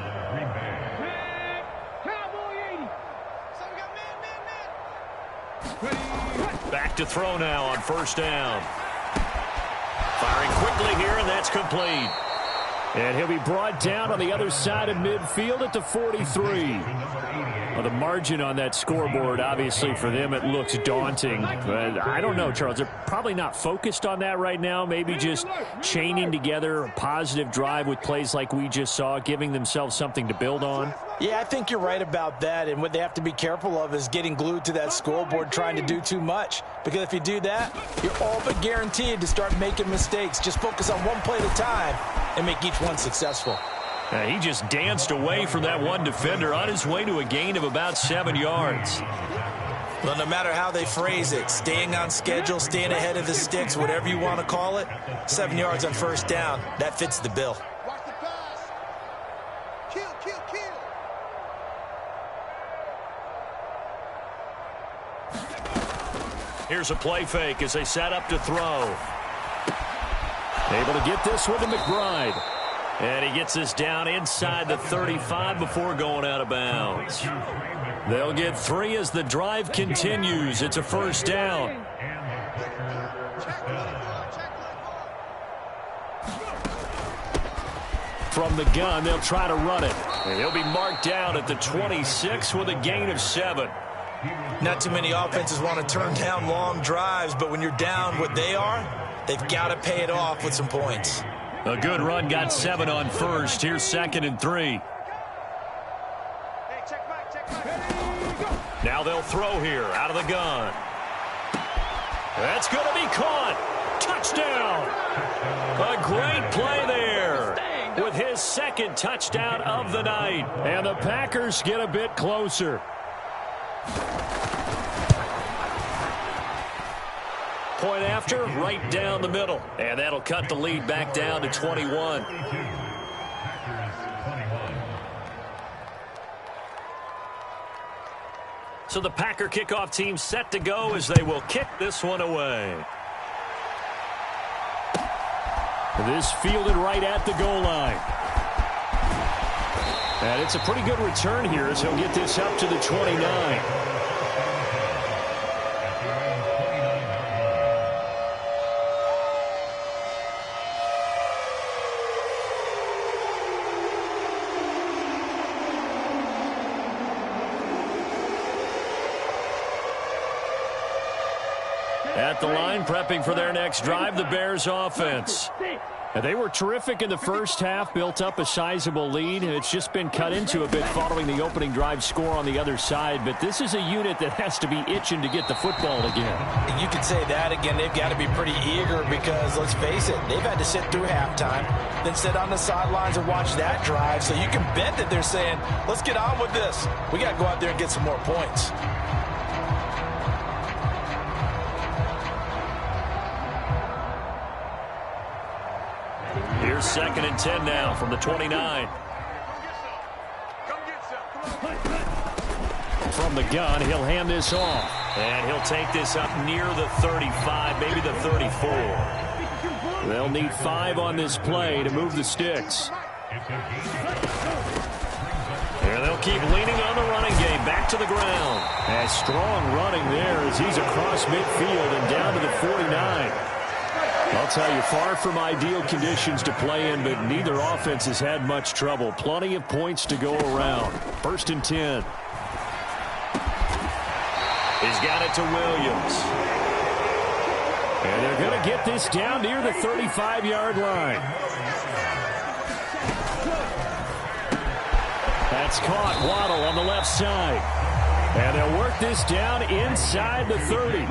Back to throw now on 1st down. Firing quickly here, and that's complete. And he'll be brought down on the other side of midfield at the 43. Well, the margin on that scoreboard, obviously, for them, it looks daunting. But I don't know, Charles. They're probably not focused on that right now. Maybe just chaining together a positive drive with plays like we just saw, giving themselves something to build on. Yeah, I think you're right about that. And what they have to be careful of is getting glued to that scoreboard trying to do too much. Because if you do that, you're all but guaranteed to start making mistakes. Just focus on one play at a time and make each one successful. He just danced away from that one defender on his way to a gain of about 7 yards. Well, no matter how they phrase it, staying on schedule, staying ahead of the sticks, whatever you want to call it, 7 yards on 1st down, that fits the bill. Watch the pass. Kill, kill, kill. Here's a play fake as they set up to throw. Able to get this one to McBride. And he gets this down inside the 35 before going out of bounds. They'll get 3 as the drive continues. It's a 1st down. From the gun, they'll try to run it. And he'll be marked down at the 26 with a gain of 7. Not too many offenses want to turn down long drives, but when you're down what they are, they've got to pay it off with some points. A good run got 7 on 1st. Here's 2nd and 3. Hey, check back. Now they'll throw here out of the gun. That's going to be caught. Touchdown. A great play there with his 2nd touchdown of the night. And the Packers get a bit closer. Point after, right down the middle. And that'll cut the lead back down to 21. So the Packer kickoff team set to go as they will kick this one away. This fielded right at the goal line. And it's a pretty good return here as he'll get this up to the 29. At the line, prepping for their next drive, the Bears offense. And they were terrific in the first half, built up a sizable lead. It's just been cut into a bit following the opening drive score on the other side. But this is a unit that has to be itching to get the football again. You could say that again. They've got to be pretty eager because, let's face it, they've had to sit through halftime, then sit on the sidelines and watch that drive. So you can bet that they're saying, let's get on with this. We got to go out there and get some more points. Here's 2nd and 10 now from the 29. From the gun, he'll hand this off. And he'll take this up near the 35, maybe the 34. They'll need 5 on this play to move the sticks. And they'll keep leaning on the running game. Back to the ground. And strong running there as he's across midfield and down to the 49. I'll tell you, far from ideal conditions to play in, but neither offense has had much trouble. Plenty of points to go around. 1st and 10. He's got it to Williams. And they're going to get this down near the 35-yard line. That's caught. Waddle on the left side. And they'll work this down inside the 30.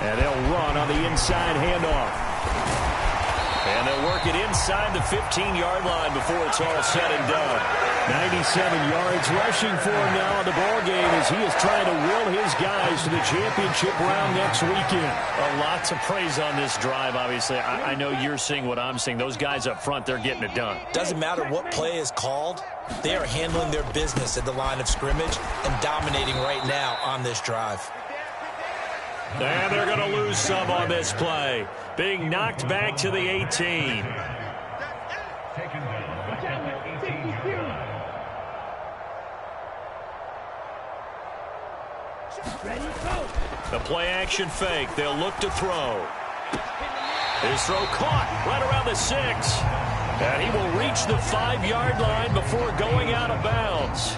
And they'll run on the inside handoff. And they'll work it inside the 15-yard line before it's all said and done. 97 yards rushing for him now in the ballgame as he is trying to will his guys to the championship round next weekend. A lot to praise on this drive, obviously. I know you're seeing what I'm seeing. Those guys up front, they're getting it done. Doesn't matter what play is called. They are handling their business at the line of scrimmage and dominating right now on this drive. And they're going to lose some on this play. Being knocked back to the 18. The play action fake. They'll look to throw. His throw caught right around the 6. And he will reach the 5-yard line before going out of bounds.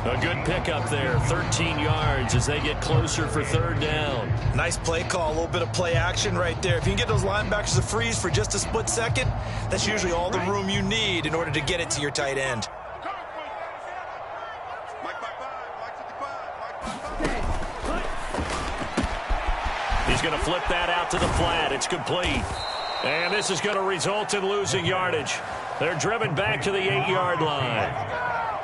A good pickup there, 13 yards as they get closer for 3rd down. Nice play call, a little bit of play action right there. If you can get those linebackers to freeze for just a split second, that's usually all the room you need in order to get it to your tight end. He's going to flip that out to the flat. It's complete. And this is going to result in losing yardage. They're driven back to the 8-yard line.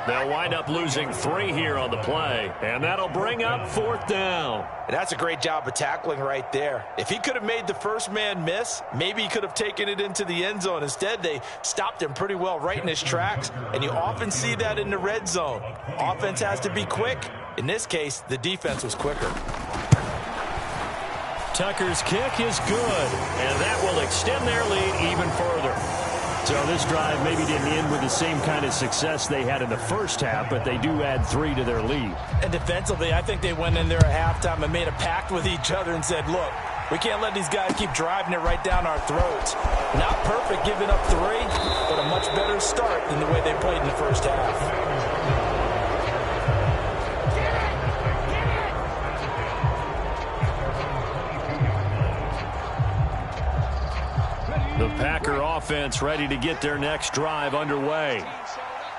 They'll wind up losing 3 here on the play, and that'll bring up 4th down. That's a great job of tackling right there. If he could have made the first man miss, maybe he could have taken it into the end zone. Instead, they stopped him pretty well right in his tracks, and you often see that in the red zone. Offense has to be quick. In this case, the defense was quicker. Tucker's kick is good, and that will extend their lead even further. So this drive maybe didn't end with the same kind of success they had in the first half, but they do add 3 to their lead. And defensively, I think they went in there at halftime and made a pact with each other and said, look, we can't let these guys keep driving it right down our throats. Not perfect giving up 3, but a much better start than the way they played in the first half. The Packer offense ready to get their next drive underway.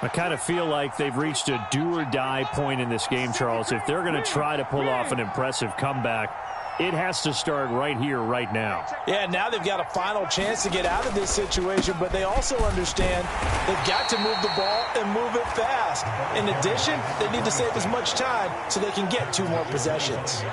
I kind of feel like they've reached a do-or-die point in this game, Charles. If they're going to try to pull off an impressive comeback, it has to start right here, right now. Yeah, now they've got a final chance to get out of this situation, but they also understand they've got to move the ball and move it fast. In addition, they need to save as much time so they can get 2 more possessions.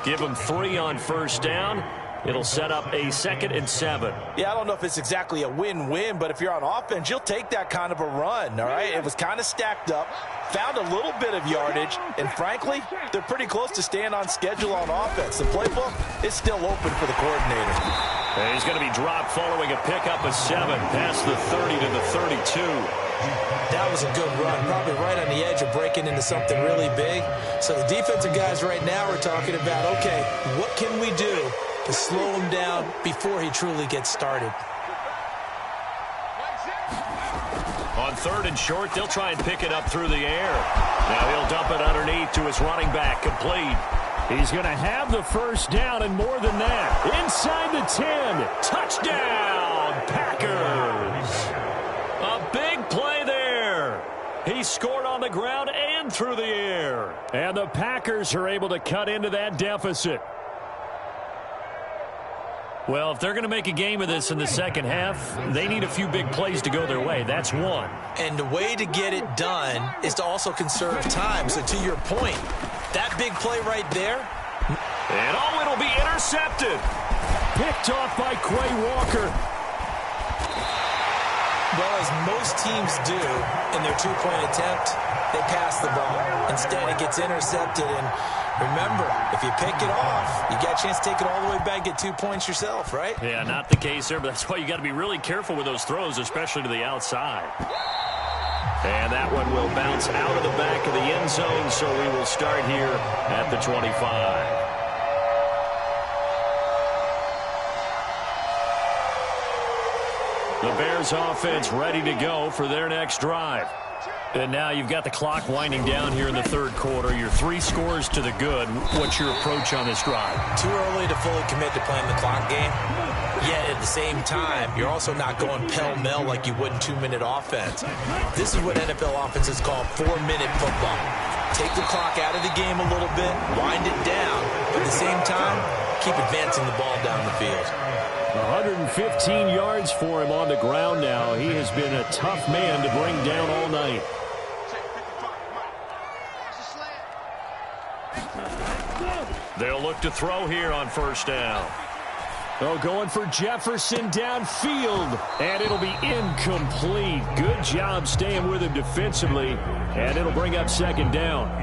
Give them 3 on 1st down. It'll set up a 2nd and 7. Yeah, I don't know if it's exactly a win-win, but if you're on offense, you'll take that kind of a run, all right? It was kind of stacked up, found a little bit of yardage, and frankly, they're pretty close to staying on schedule on offense. The playbook is still open for the coordinator. And he's going to be dropped following a pickup of 7 past the 30 to the 32. That was a good run, probably right on the edge of breaking into something really big. So the defensive guys right now are talking about, okay, what can we do to slow him down before he truly gets started? On 3rd and short, they'll try and pick it up through the air. Now he'll dump it underneath to his running back, complete. He's going to have the first down and more than that. Inside the 10. Touchdown, Packers. A big play there. He scored on the ground and through the air. And the Packers are able to cut into that deficit. Well, if they're going to make a game of this in the second half, they need a few big plays to go their way. That's one. And the way to get it done is to also conserve time. So to your point, that big play right there. And it'll be intercepted. Picked off by Quay Walker. Well, as most teams do in their two-point attempt, they pass the ball. Instead, it gets intercepted. And remember, if you pick it off, you got a chance to take it all the way back, get 2 points yourself, right? Yeah, not the case there, but that's why you got to be really careful with those throws, especially to the outside. And that one will bounce out of the back of the end zone, so we will start here at the 25. The Bears offense ready to go for their next drive. And now you've got the clock winding down here in the third quarter. You're 3 scores to the good. What's your approach on this drive? Too early to fully commit to playing the clock game. Yet at the same time, you're also not going pell-mell like you would in 2-minute offense. This is what NFL offenses call 4-minute football. Take the clock out of the game a little bit, wind it down, but at the same time, keep advancing the ball down the field. 115 yards for him on the ground now. He has been a tough man to bring down all night. They'll look to throw here on first down. Oh, going for Jefferson downfield, and it'll be incomplete. Good job staying with him defensively, and it'll bring up second down.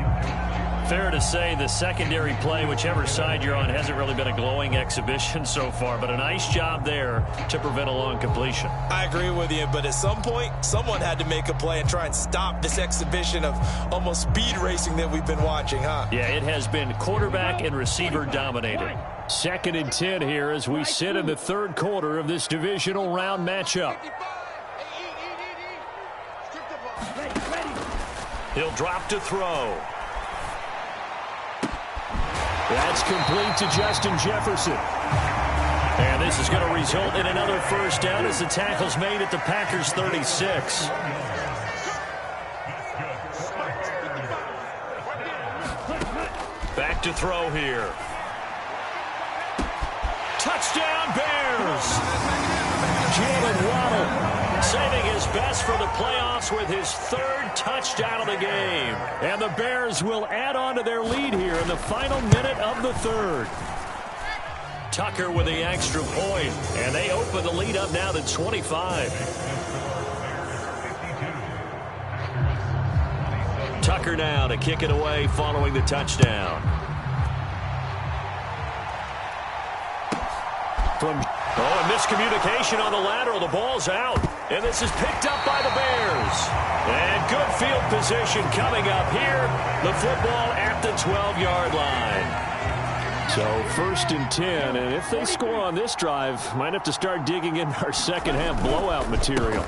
Fair to say the secondary play, whichever side you're on, hasn't really been a glowing exhibition so far, but a nice job there to prevent a long completion. I agree with you, but at some point, someone had to make a play and try and stop this exhibition of almost speed racing that we've been watching, huh? Yeah, it has been quarterback and receiver dominated. 2nd and 10 here as we sit in the third quarter of this divisional round matchup. He'll drop to throw. That's complete to Justin Jefferson. And this is going to result in another first down as the tackle's made at the Packers' 36. Back to throw here. Touchdown, Bears! Jalen Waddle saving his best for the playoffs with his 3rd touchdown of the game. And the Bears will add on to their lead here in the final minute of the 3rd. Tucker with the extra point, and they open the lead up now to 25. Tucker now to kick it away following the touchdown. Oh, and miscommunication on the lateral. The ball's out. And this is picked up by the Bears. And good field position coming up here. The football at the 12-yard line. So 1st and 10. And if they score on this drive, might have to start digging in our second half blowout material.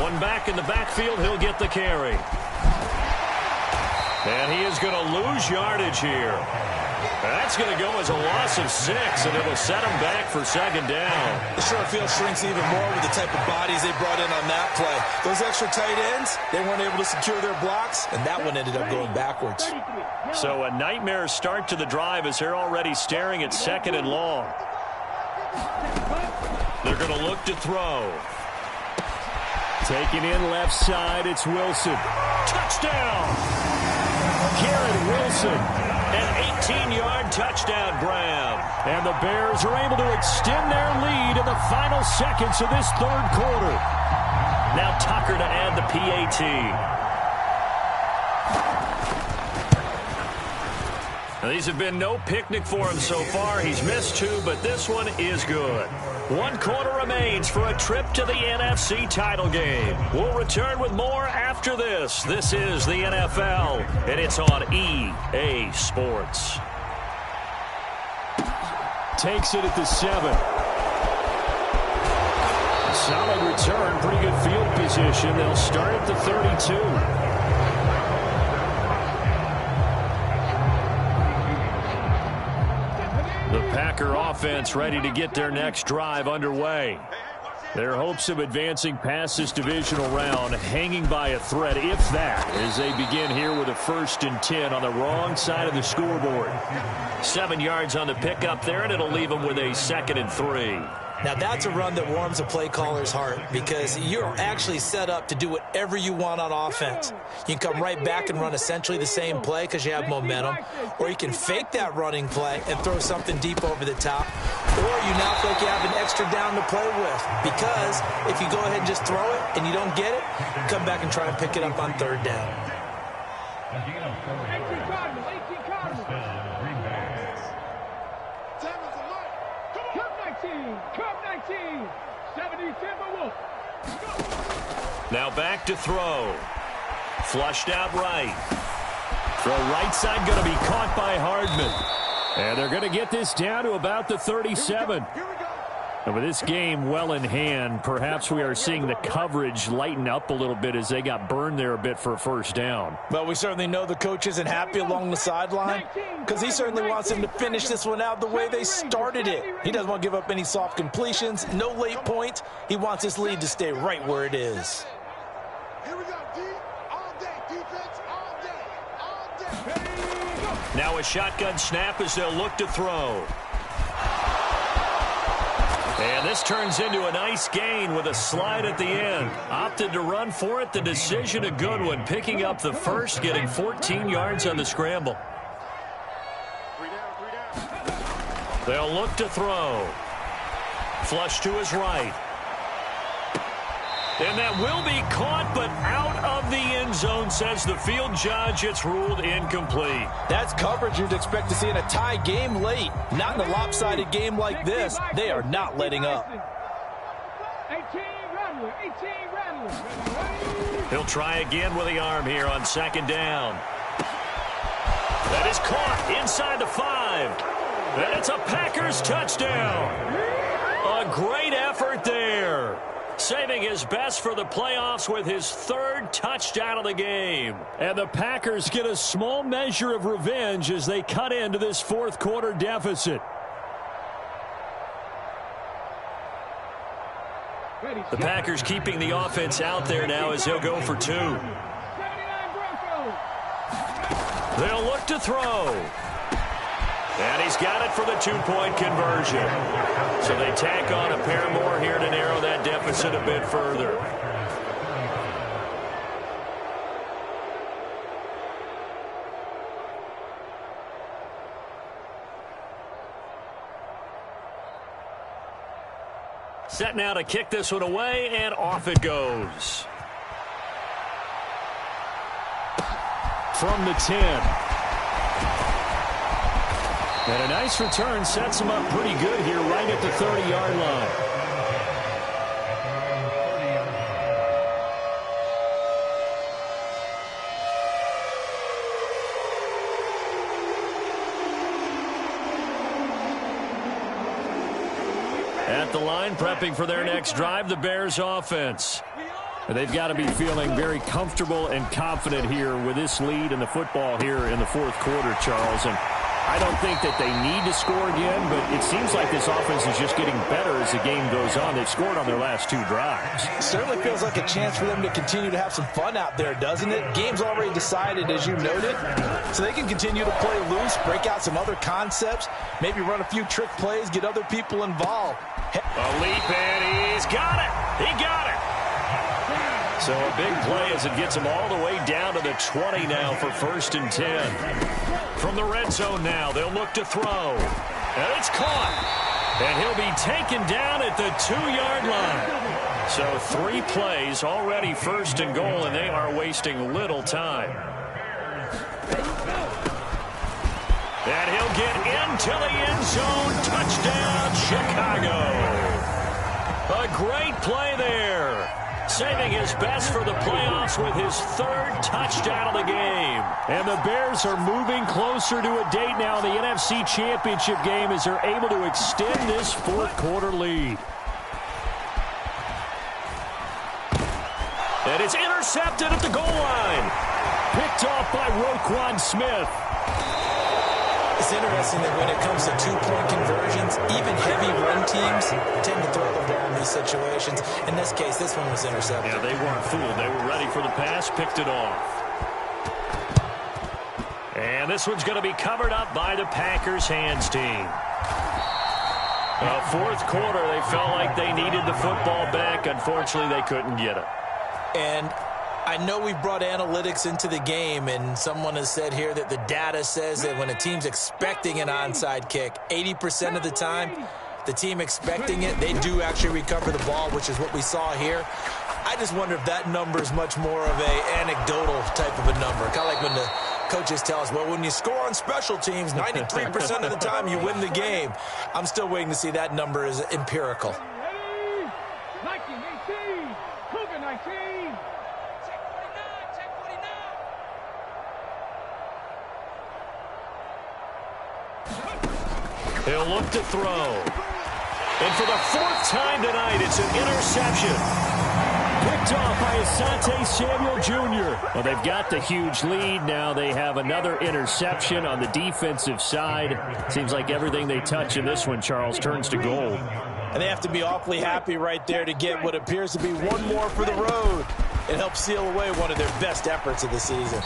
One back in the backfield. He'll get the carry. And he is going to lose yardage here. That's going to go as a loss of 6, and it will set him back for second down. The short field shrinks even more with the type of bodies they brought in on that play. Those extra tight ends, they weren't able to secure their blocks, and that one ended up going backwards. So a nightmare start to the drive as they're already staring at 2nd and long. They're going to look to throw. Taking in left side, it's Wilson. Touchdown! Garrett Wilson. An 18-yard touchdown grab. And the Bears are able to extend their lead in the final seconds of this 3rd quarter. Now Tucker to add the PAT. Now, these have been no picnic for him so far. He's missed 2, but this one is good. 1 quarter remains for a trip to the NFC title game. We'll return with more after this. This is the NFL, and it's on EA Sports. Takes it at the 7. Solid return, pretty good field position. They'll start at the 32. The Packer offense ready to get their next drive underway. Their hopes of advancing past this divisional round hanging by a thread, if that, as they begin here with a 1st and 10 on the wrong side of the scoreboard. 7 yards on the pickup there, and it'll leave them with a 2nd and 3. Now, that's a run that warms a play caller's heart because you're actually set up to do whatever you want on offense. You can come right back and run essentially the same play because you have momentum, or you can fake that running play and throw something deep over the top, or you now feel like you have an extra down to play with because if you go ahead and just throw it and you don't get it, come back and try and pick it up on 3rd down. 18 Cardinals, 18 Cardinals. Curve 19, 70 Timberwolves. Now back to throw. Flushed out right. Throw right side going to be caught by Hardman. And they're going to get this down to about the 37. And with this game well in hand, perhaps we are seeing the coverage lighten up a little bit as they got burned there a bit for a 1st down. Well, we certainly know the coach isn't happy along the sideline because he certainly wants them to finish this one out the way they started it. He doesn't want to give up any soft completions, no late points. He wants his lead to stay right where it is. Here we go, D. All day, defense, all day, all day. Now a shotgun snap as they'll look to throw. And this turns into a nice gain with a slide at the end. Opted to run for it. The decision a good one. Picking up the 1st, getting 14 yards on the scramble. 3 down. They'll look to throw. Flush to his right. And that will be caught, but out of the end zone, says the field judge. It's ruled incomplete. That's coverage you'd expect to see in a tie game late. Not in a lopsided game like this. They are not letting up. 18 Rattler. He'll try again with the arm here on 2nd down. That is caught inside the 5. And it's a Packers touchdown. A great effort there. Saving his best for the playoffs with his 3rd touchdown of the game. And the Packers get a small measure of revenge as they cut into this 4th quarter deficit. The Packers keeping the offense out there now as he'll go for 2. They'll look to throw. And he's got it for the 2-point conversion. So they tack on a pair more here to narrow that deficit a bit further. Set now to kick this one away, and off it goes. From the 10. And a nice return sets him up pretty good here right at the 30-yard line. At the line, prepping for their next drive, the Bears offense. They've got to be feeling very comfortable and confident here with this lead in the football here in the 4th quarter, Charles. And I don't think that they need to score again, but it seems like this offense is just getting better as the game goes on. They've scored on their last 2 drives. Certainly feels like a chance for them to continue to have some fun out there, doesn't it? Game's already decided, as you noted, so they can continue to play loose, break out some other concepts, maybe run a few trick plays, get other people involved. A leap, and he's got it. He got it. So a big play as it gets him all the way down to the 20 now for 1st and 10. From the red zone now, they'll look to throw. And it's caught. And he'll be taken down at the 2-yard line. So 3 plays already 1st and goal, and they are wasting little time. And he'll get into the end zone. Touchdown, Chicago. A great play there. Saving his best for the playoffs with his 3rd touchdown of the game. And the Bears are moving closer to a date now in the NFC Championship game as they're able to extend this 4th quarter lead. And it's intercepted at the goal line. Picked off by Roquan Smith. It's interesting that when it comes to two-point conversions, even heavy run teams tend to throw the ball in these situations. In this case, this one was intercepted. Yeah, they weren't fooled. They were ready for the pass, picked it off. And this one's going to be covered up by the Packers hands team. Fourth quarter, they felt like they needed the football back. Unfortunately, they couldn't get it. And I know we brought analytics into the game, and someone has said here that the data says that when a team's expecting an onside kick, 80% of the time, the team expecting it, they do actually recover the ball, which is what we saw here. I just wonder if that number is much more of an anecdotal type of a number. Kind of like when the coaches tell us, well, when you score on special teams, 93% of the time you win the game. I'm still waiting to see that number is empirical. 19-18, Cougar 19. He'll look to throw. And for the fourth time tonight, it's an interception. Picked off by Asante Samuel Jr. Well, they've got the huge lead. Now they have another interception on the defensive side. Seems like everything they touch in this one, Charles, turns to gold. And they have to be awfully happy right there to get what appears to be one more for the road. It helps seal away one of their best efforts of the season.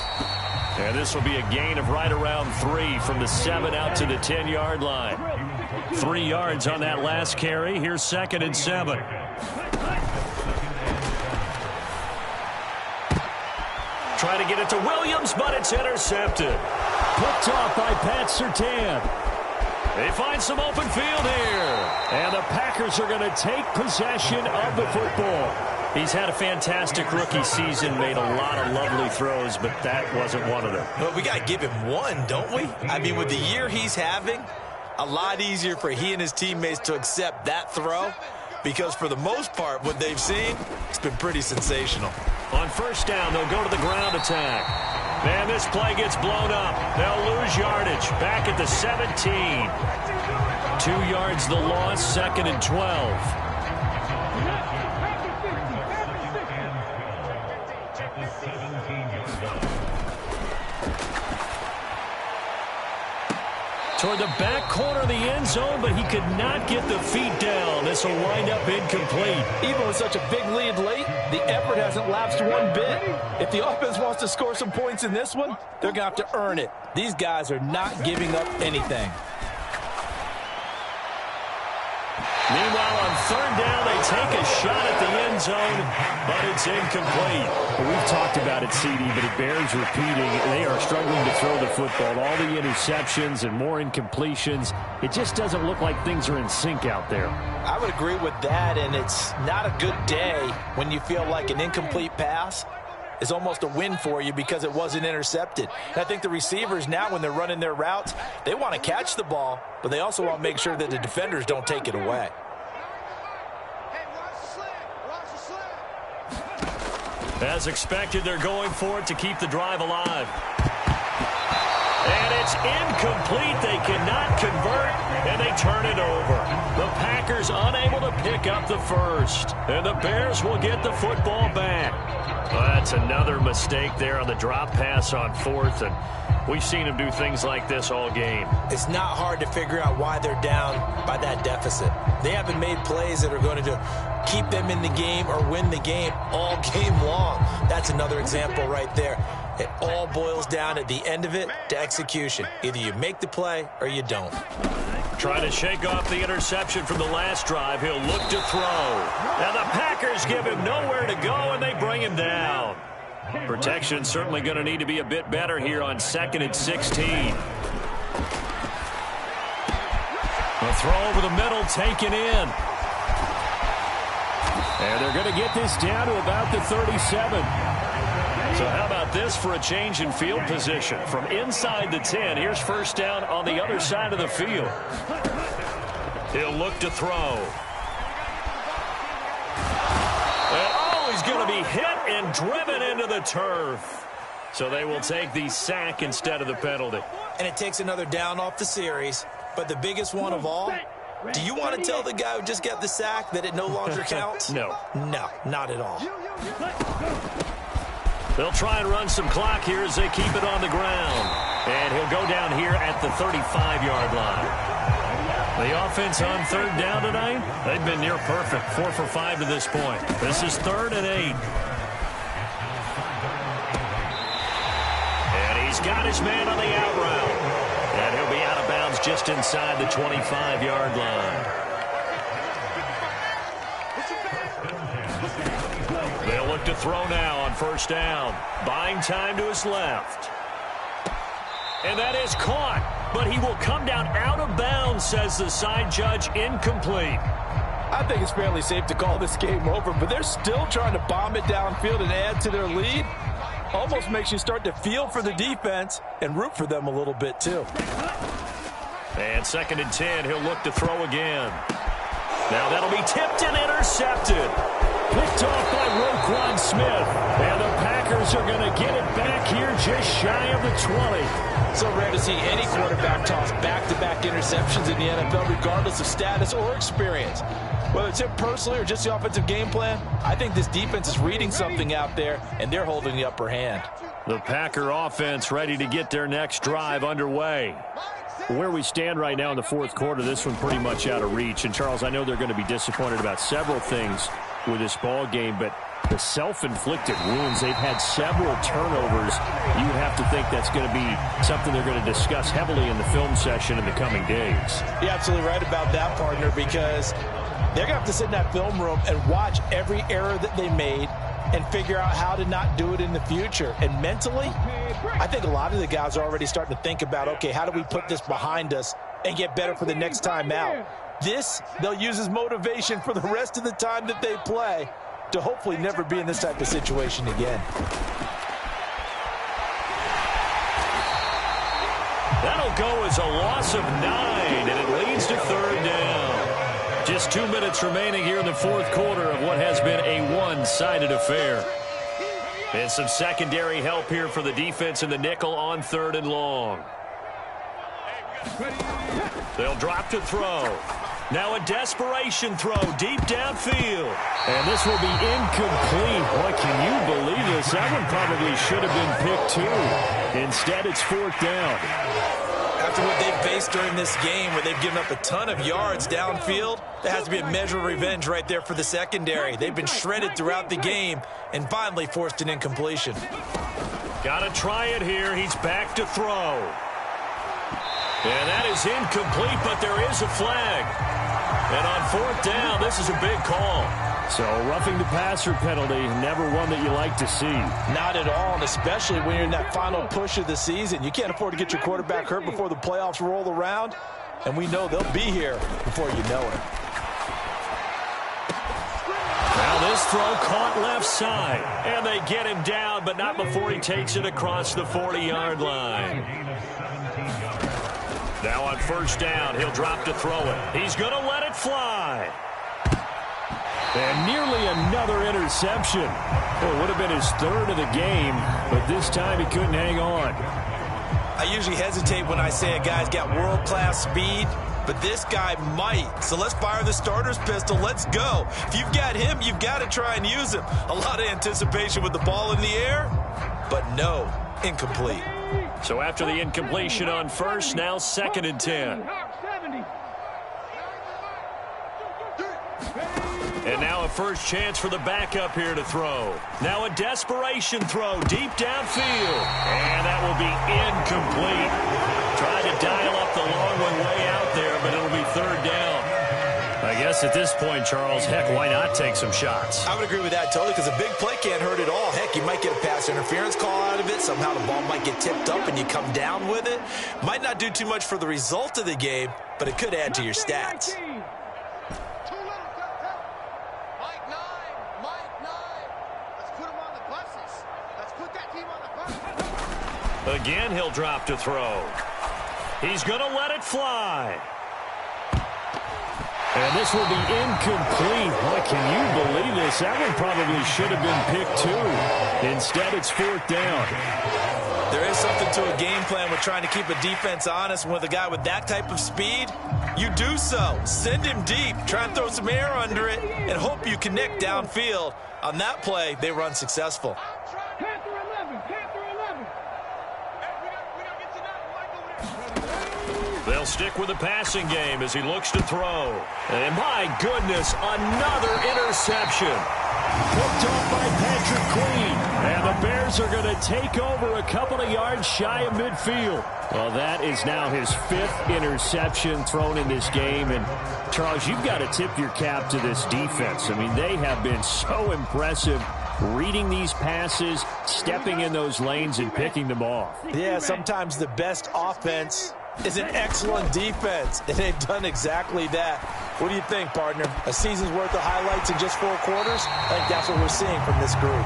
And this will be a gain of right around 3 from the 7 out to the 10-yard line. 3 yards on that last carry. Here's 2nd and 7. Try to get it to Williams, but it's intercepted. Picked off by Pat Surtain. They find some open field here. And the Packers are going to take possession of the football. He's had a fantastic rookie season, made a lot of lovely throws, but that wasn't one of them. Well, we got to give him one, don't we? I mean, with the year he's having, a lot easier for he and his teammates to accept that throw, because for the most part, what they've seen, it's been pretty sensational. On first down, they'll go to the ground attack. And this play gets blown up. They'll lose yardage. Back at the 17. 2 yards the loss, 2nd and 12. Toward the back corner of the end zone, but he could not get the feet down. This will wind up incomplete. Even with such a big lead late, the effort hasn't lapsed one bit. If the offense wants to score some points in this one, they're going to have to earn it. These guys are not giving up anything. Meanwhile, on third down, they take a shot at the end zone, but it's incomplete. Well, we've talked about it, CD, but it bears repeating. They are struggling to throw the football. All the interceptions and more incompletions. It just doesn't look like things are in sync out there. I would agree with that, and it's not a good day when you feel like an incomplete pass is almost a win for you because it wasn't intercepted. And I think the receivers now, when they're running their routes, they want to catch the ball, but they also want to make sure that the defenders don't take it away. As expected, they're going for it to keep the drive alive. And it's incomplete. They cannot convert, and they turn it over. The Packers unable to pick up the first, and the Bears will get the football back. Well, that's another mistake there on the drop pass on 4th, and we've seen them do things like this all game. It's not hard to figure out why they're down by that deficit. They haven't made plays that are going to keep them in the game or win the game all game long. That's another example right there. It all boils down at the end of it to execution. Either you make the play or you don't. Trying to shake off the interception from the last drive. He'll look to throw. And the Packers give him nowhere to go, and they bring him down. Protection certainly going to need to be a bit better here on 2nd and 16. A throw over the middle, taken in. And they're going to get this down to about the 37. So how about this for a change in field position? From inside the 10, here's first down on the other side of the field. He'll look to throw. And oh, he's going to be hit and driven into the turf. So they will take the sack instead of the penalty. And it takes another down off the series. But the biggest one of all, Do you want to tell the guy who just got the sack that it no longer counts? No. No, not at all. They'll try and run some clock here as they keep it on the ground. And he'll go down here at the 35-yard line. The offense on third down tonight, they've been near perfect, 4 for 5 to this point. This is 3rd and 8. And he's got his man on the out route. And he'll be out of bounds just inside the 25-yard line. They'll look to throw now on first down. Buying time to his left. And that is caught. But he will come down out of bounds, says the side judge. Incomplete. I think it's fairly safe to call this game over, but they're still trying to bomb it downfield and add to their lead. Almost makes you start to feel for the defense and root for them a little bit, too. And 2nd and 10, he'll look to throw again. Now that'll be tipped and intercepted. Picked off by Roquan Smith. And the Packers are going to get it back here just shy of the 20. So rare to see any quarterback toss back-to-back interceptions in the NFL, regardless of status or experience. Whether it's him personally or just the offensive game plan, I think this defense is reading something out there, and they're holding the upper hand. The Packer offense ready to get their next drive underway. Where we stand right now in the 4th quarter, this one pretty much out of reach. And, Charles, I know they're going to be disappointed about several things with this ball game, but the self-inflicted wounds, they've had several turnovers. You would have to think that's going to be something they're going to discuss heavily in the film session in the coming days. You're absolutely right about that, partner, because they're going to have to sit in that film room and watch every error that they made and figure out how to not do it in the future. And mentally, I think a lot of the guys are already starting to think about, okay, how do we put this behind us and get better for the next time out? This, they'll use as motivation for the rest of the time that they play to hopefully never be in this type of situation again. That'll go as a loss of 9, and it leads to 3rd down. Just 2 minutes remaining here in the 4th quarter of what has been a one-sided affair. And some secondary help here for the defense in the nickel on 3rd and long. They'll drop to throw. Now a desperation throw deep downfield. And this will be incomplete. Boy, can you believe this? That one probably should have been picked too. Instead, it's 4th down. After what they've faced during this game, where they've given up a ton of yards downfield, there has to be a measure of revenge right there for the secondary. They've been shredded throughout the game and finally forced an incompletion. Got to try it here. He's back to throw. And that is incomplete, but there is a flag. And on 4th down, this is a big call. So roughing the passer penalty, never one that you like to see. Not at all, and especially when you're in that final push of the season. You can't afford to get your quarterback hurt before the playoffs roll around, and we know they'll be here before you know it. Now this throw caught left side, and they get him down, but not before he takes it across the 40-yard line. Now on first down, he'll drop to throw it. He's going to let it fly. And nearly another interception. Well, it would have been his 3rd of the game, but this time he couldn't hang on. I usually hesitate when I say a guy's got world-class speed, but this guy might. So let's fire the starter's pistol. Let's go. If you've got him, you've got to try and use him. A lot of anticipation with the ball in the air, but no, incomplete. So after the incompletion on first, now 2nd and 10. And now a first chance for the backup here to throw. Now a desperation throw deep downfield. And that will be incomplete. Tried to dial up the long one way out there, but it'll be 3rd down. I guess at this point, Charles, heck, why not take some shots? I would agree with that totally, because a big play can't hurt at all. Heck, you might get a pass interference call out of it. Somehow the ball might get tipped up and you come down with it. Might not do too much for the result of the game, but it could add to your stats. Again, he'll drop to throw. He's going to let it fly. And this will be incomplete. Boy, can you believe this? That one probably should have been picked too. Instead, it's 4th down. There is something to a game plan with trying to keep a defense honest. With a guy with that type of speed, you do so. Send him deep. Try and throw some air under it and hope you connect downfield. On that play, they were unsuccessful. Panther 11, Panther 11. They'll stick with the passing game as he looks to throw. And my goodness, another interception. Picked off by Patrick Queen. And the Bears are going to take over a couple of yards shy of midfield. Well, that is now his 5th interception thrown in this game. And, Charles, you've got to tip your cap to this defense. I mean, they have been so impressive reading these passes, stepping in those lanes, and picking them off. Yeah, sometimes the best offense is an excellent defense, and they've done exactly that. What do you think, partner? A season's worth of highlights in just 4 quarters? I think that's what we're seeing from this group.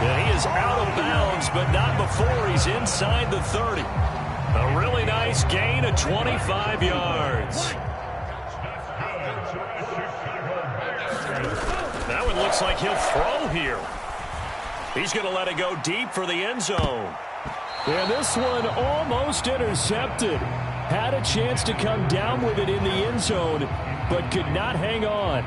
Yeah, he is out of bounds, but not before he's inside the 30. A really nice gain of 25 yards. That one looks like he'll throw here. He's going to let it go deep for the end zone. And this one almost intercepted. Had a chance to come down with it in the end zone, but could not hang on.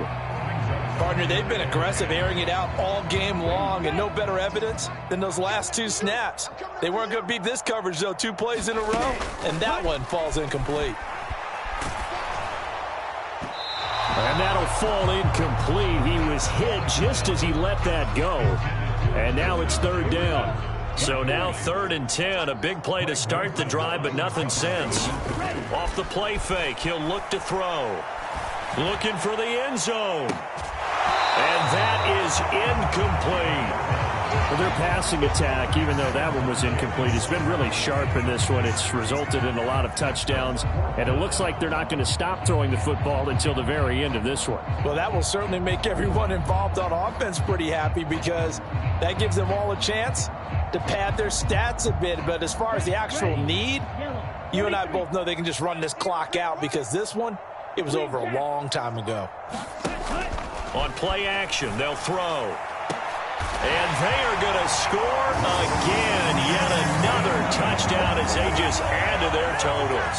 Partner, they've been aggressive, airing it out all game long, and no better evidence than those last 2 snaps. They weren't going to beat this coverage, though, 2 plays in a row, and that one falls incomplete. And that'll fall incomplete. He was hit just as he let that go. And now it's 3rd down. So now 3rd and 10, a big play to start the drive, but nothing since. Off the play fake, he'll look to throw. Looking for the end zone. And that is incomplete. Well, their passing attack, even though that one was incomplete, has been really sharp in this one. It's resulted in a lot of touchdowns, and it looks like they're not going to stop throwing the football until the very end of this one. Well, that will certainly make everyone involved on offense pretty happy, because that gives them all a chance to pad their stats a bit. But as far as the actual need, you and I both know they can just run this clock out, because this one, it was over a long time ago. On play action, they'll throw. And they are going to score again. Yet another touchdown as they just add to their totals.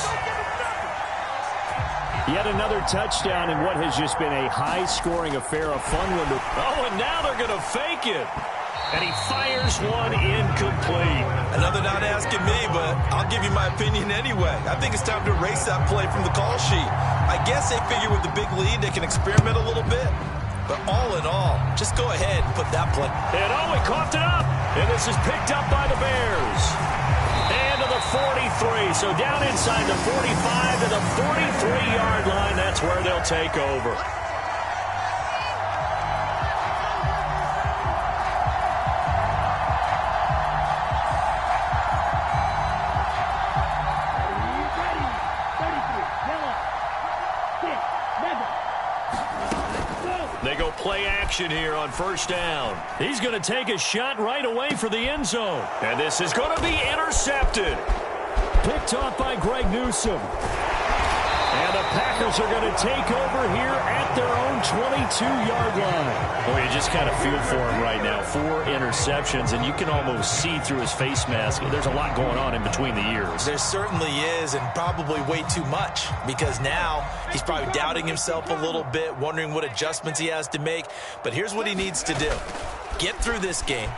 Yet another touchdown in what has just been a high-scoring affair, a fun one. Oh, and now they're going to fake it. And he fires one incomplete. Another not asking me, but I'll give you my opinion anyway. I think it's time to erase that play from the call sheet. I guess they figure with the big lead they can experiment a little bit. But all in all, just go ahead and put that play. And oh, he coughed it up. And this is picked up by the Bears. And to the 43. So down inside the 45 to the 43-yard line. That's where they'll take over. They go play action here on 1st down. He's going to take a shot right away for the end zone. And this is going to be intercepted. Picked off by Greg Newsome. And the Packers are going to take over here at their own 22-yard line. Boy, you just kind of feel for him right now. 4 interceptions, and you can almost see through his face mask. There's a lot going on in between the ears. There certainly is, and probably way too much, because now he's probably doubting himself a little bit, wondering what adjustments he has to make. But here's what he needs to do. Get through this game.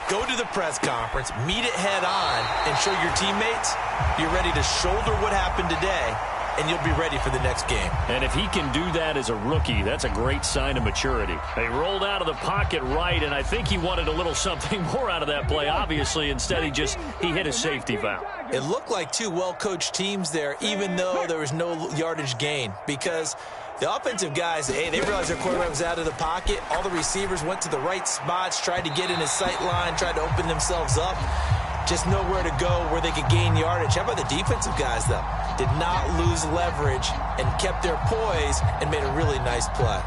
Go to the press conference, meet it head on, and show your teammates you're ready to shoulder what happened today, and you'll be ready for the next game. And if he can do that as a rookie, that's a great sign of maturity. They rolled out of the pocket right, and I think he wanted a little something more out of that play, obviously. Instead, he hit a safety valve. It looked like 2 well-coached teams there, even though there was no yardage gain, because the offensive guys, hey, they realized their quarterback was out of the pocket. All the receivers went to the right spots, tried to get in his sight line, tried to open themselves up. Just nowhere to go where they could gain yardage. How about the defensive guys, though? Did not lose leverage and kept their poise and made a really nice play.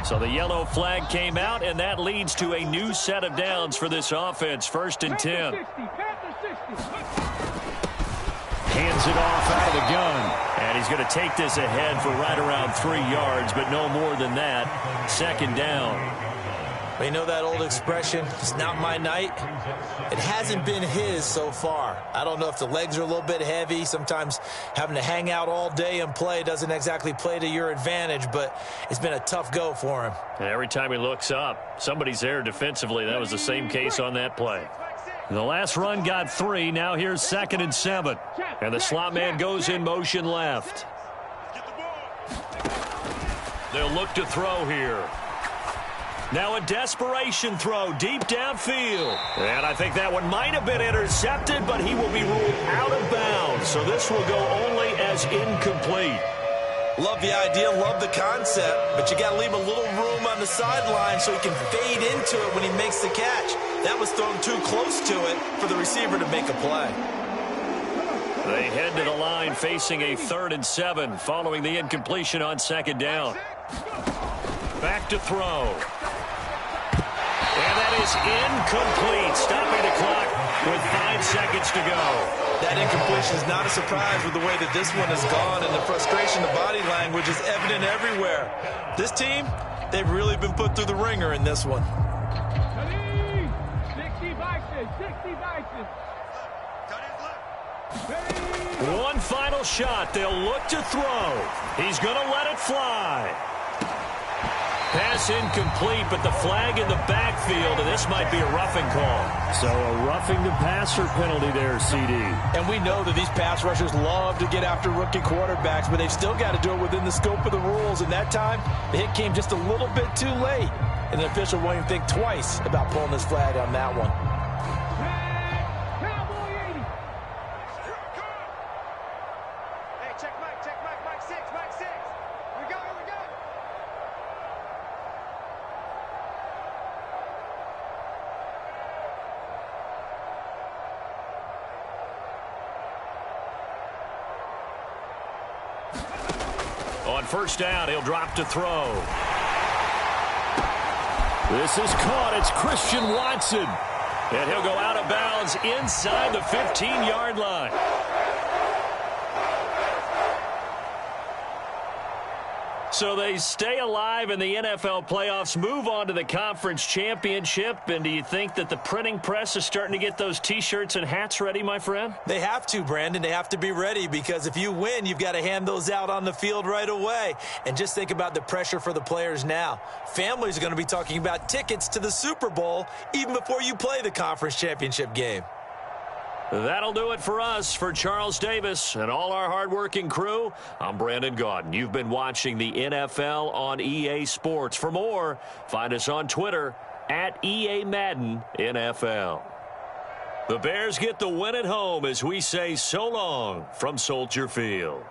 So the yellow flag came out, and that leads to a new set of downs for this offense. 1st and 10. Hands it off out of the gun. And he's going to take this ahead for right around 3 yards, but no more than that. 2nd down. You know that old expression, it's not my night? It hasn't been his so far. I don't know if the legs are a little bit heavy. Sometimes having to hang out all day and play doesn't exactly play to your advantage, but it's been a tough go for him. And every time he looks up, somebody's there defensively. That was the same case on that play. The last run got 3. Now here's 2nd and 7. And the slot man goes in motion left. They'll look to throw here. Now a desperation throw deep downfield. And I think that one might have been intercepted, but he will be ruled out of bounds. So this will go only as incomplete. Love the idea, love the concept, but you got to leave a little room on the sideline so he can fade into it when he makes the catch. That was thrown too close to it for the receiver to make a play. They head to the line facing a 3rd and 7 following the incompletion on 2nd down. Back to throw. And that is incomplete, stopping the clock with 5 seconds to go. That incompletion is not a surprise with the way that this one has gone, and the frustration, the body language is evident everywhere. This team, they've really been put through the ringer in this one. 60 vices, 60 vices. One final shot. They'll look to throw. He's going to let it fly. Pass incomplete, but the flag in the backfield, and this might be a roughing call. So a roughing the passer penalty there, CD. And we know that these pass rushers love to get after rookie quarterbacks, but they've still got to do it within the scope of the rules. And that time, the hit came just a little bit too late. And the official won't even think twice about pulling this flag on that one. Hey, check Mike 6, Mike 6. Here we go, here we go. On 1st down, he'll drop to throw. This is caught. It's Christian Watson. And he'll go out of bounds inside the 15-yard line. So they stay alive in the NFL playoffs, move on to the conference championship. And do you think that the printing press is starting to get those T-shirts and hats ready, my friend? They have to, Brandon. They have to be ready because if you win, you've got to hand those out on the field right away. And just think about the pressure for the players now. Families are going to be talking about tickets to the Super Bowl even before you play the conference championship game. That'll do it for us. For Charles Davis and all our hardworking crew, I'm Brandon Gaudin. You've been watching the NFL on EA Sports. For more, find us on Twitter at EA Madden NFL. The Bears get the win at home as we say so long from Soldier Field.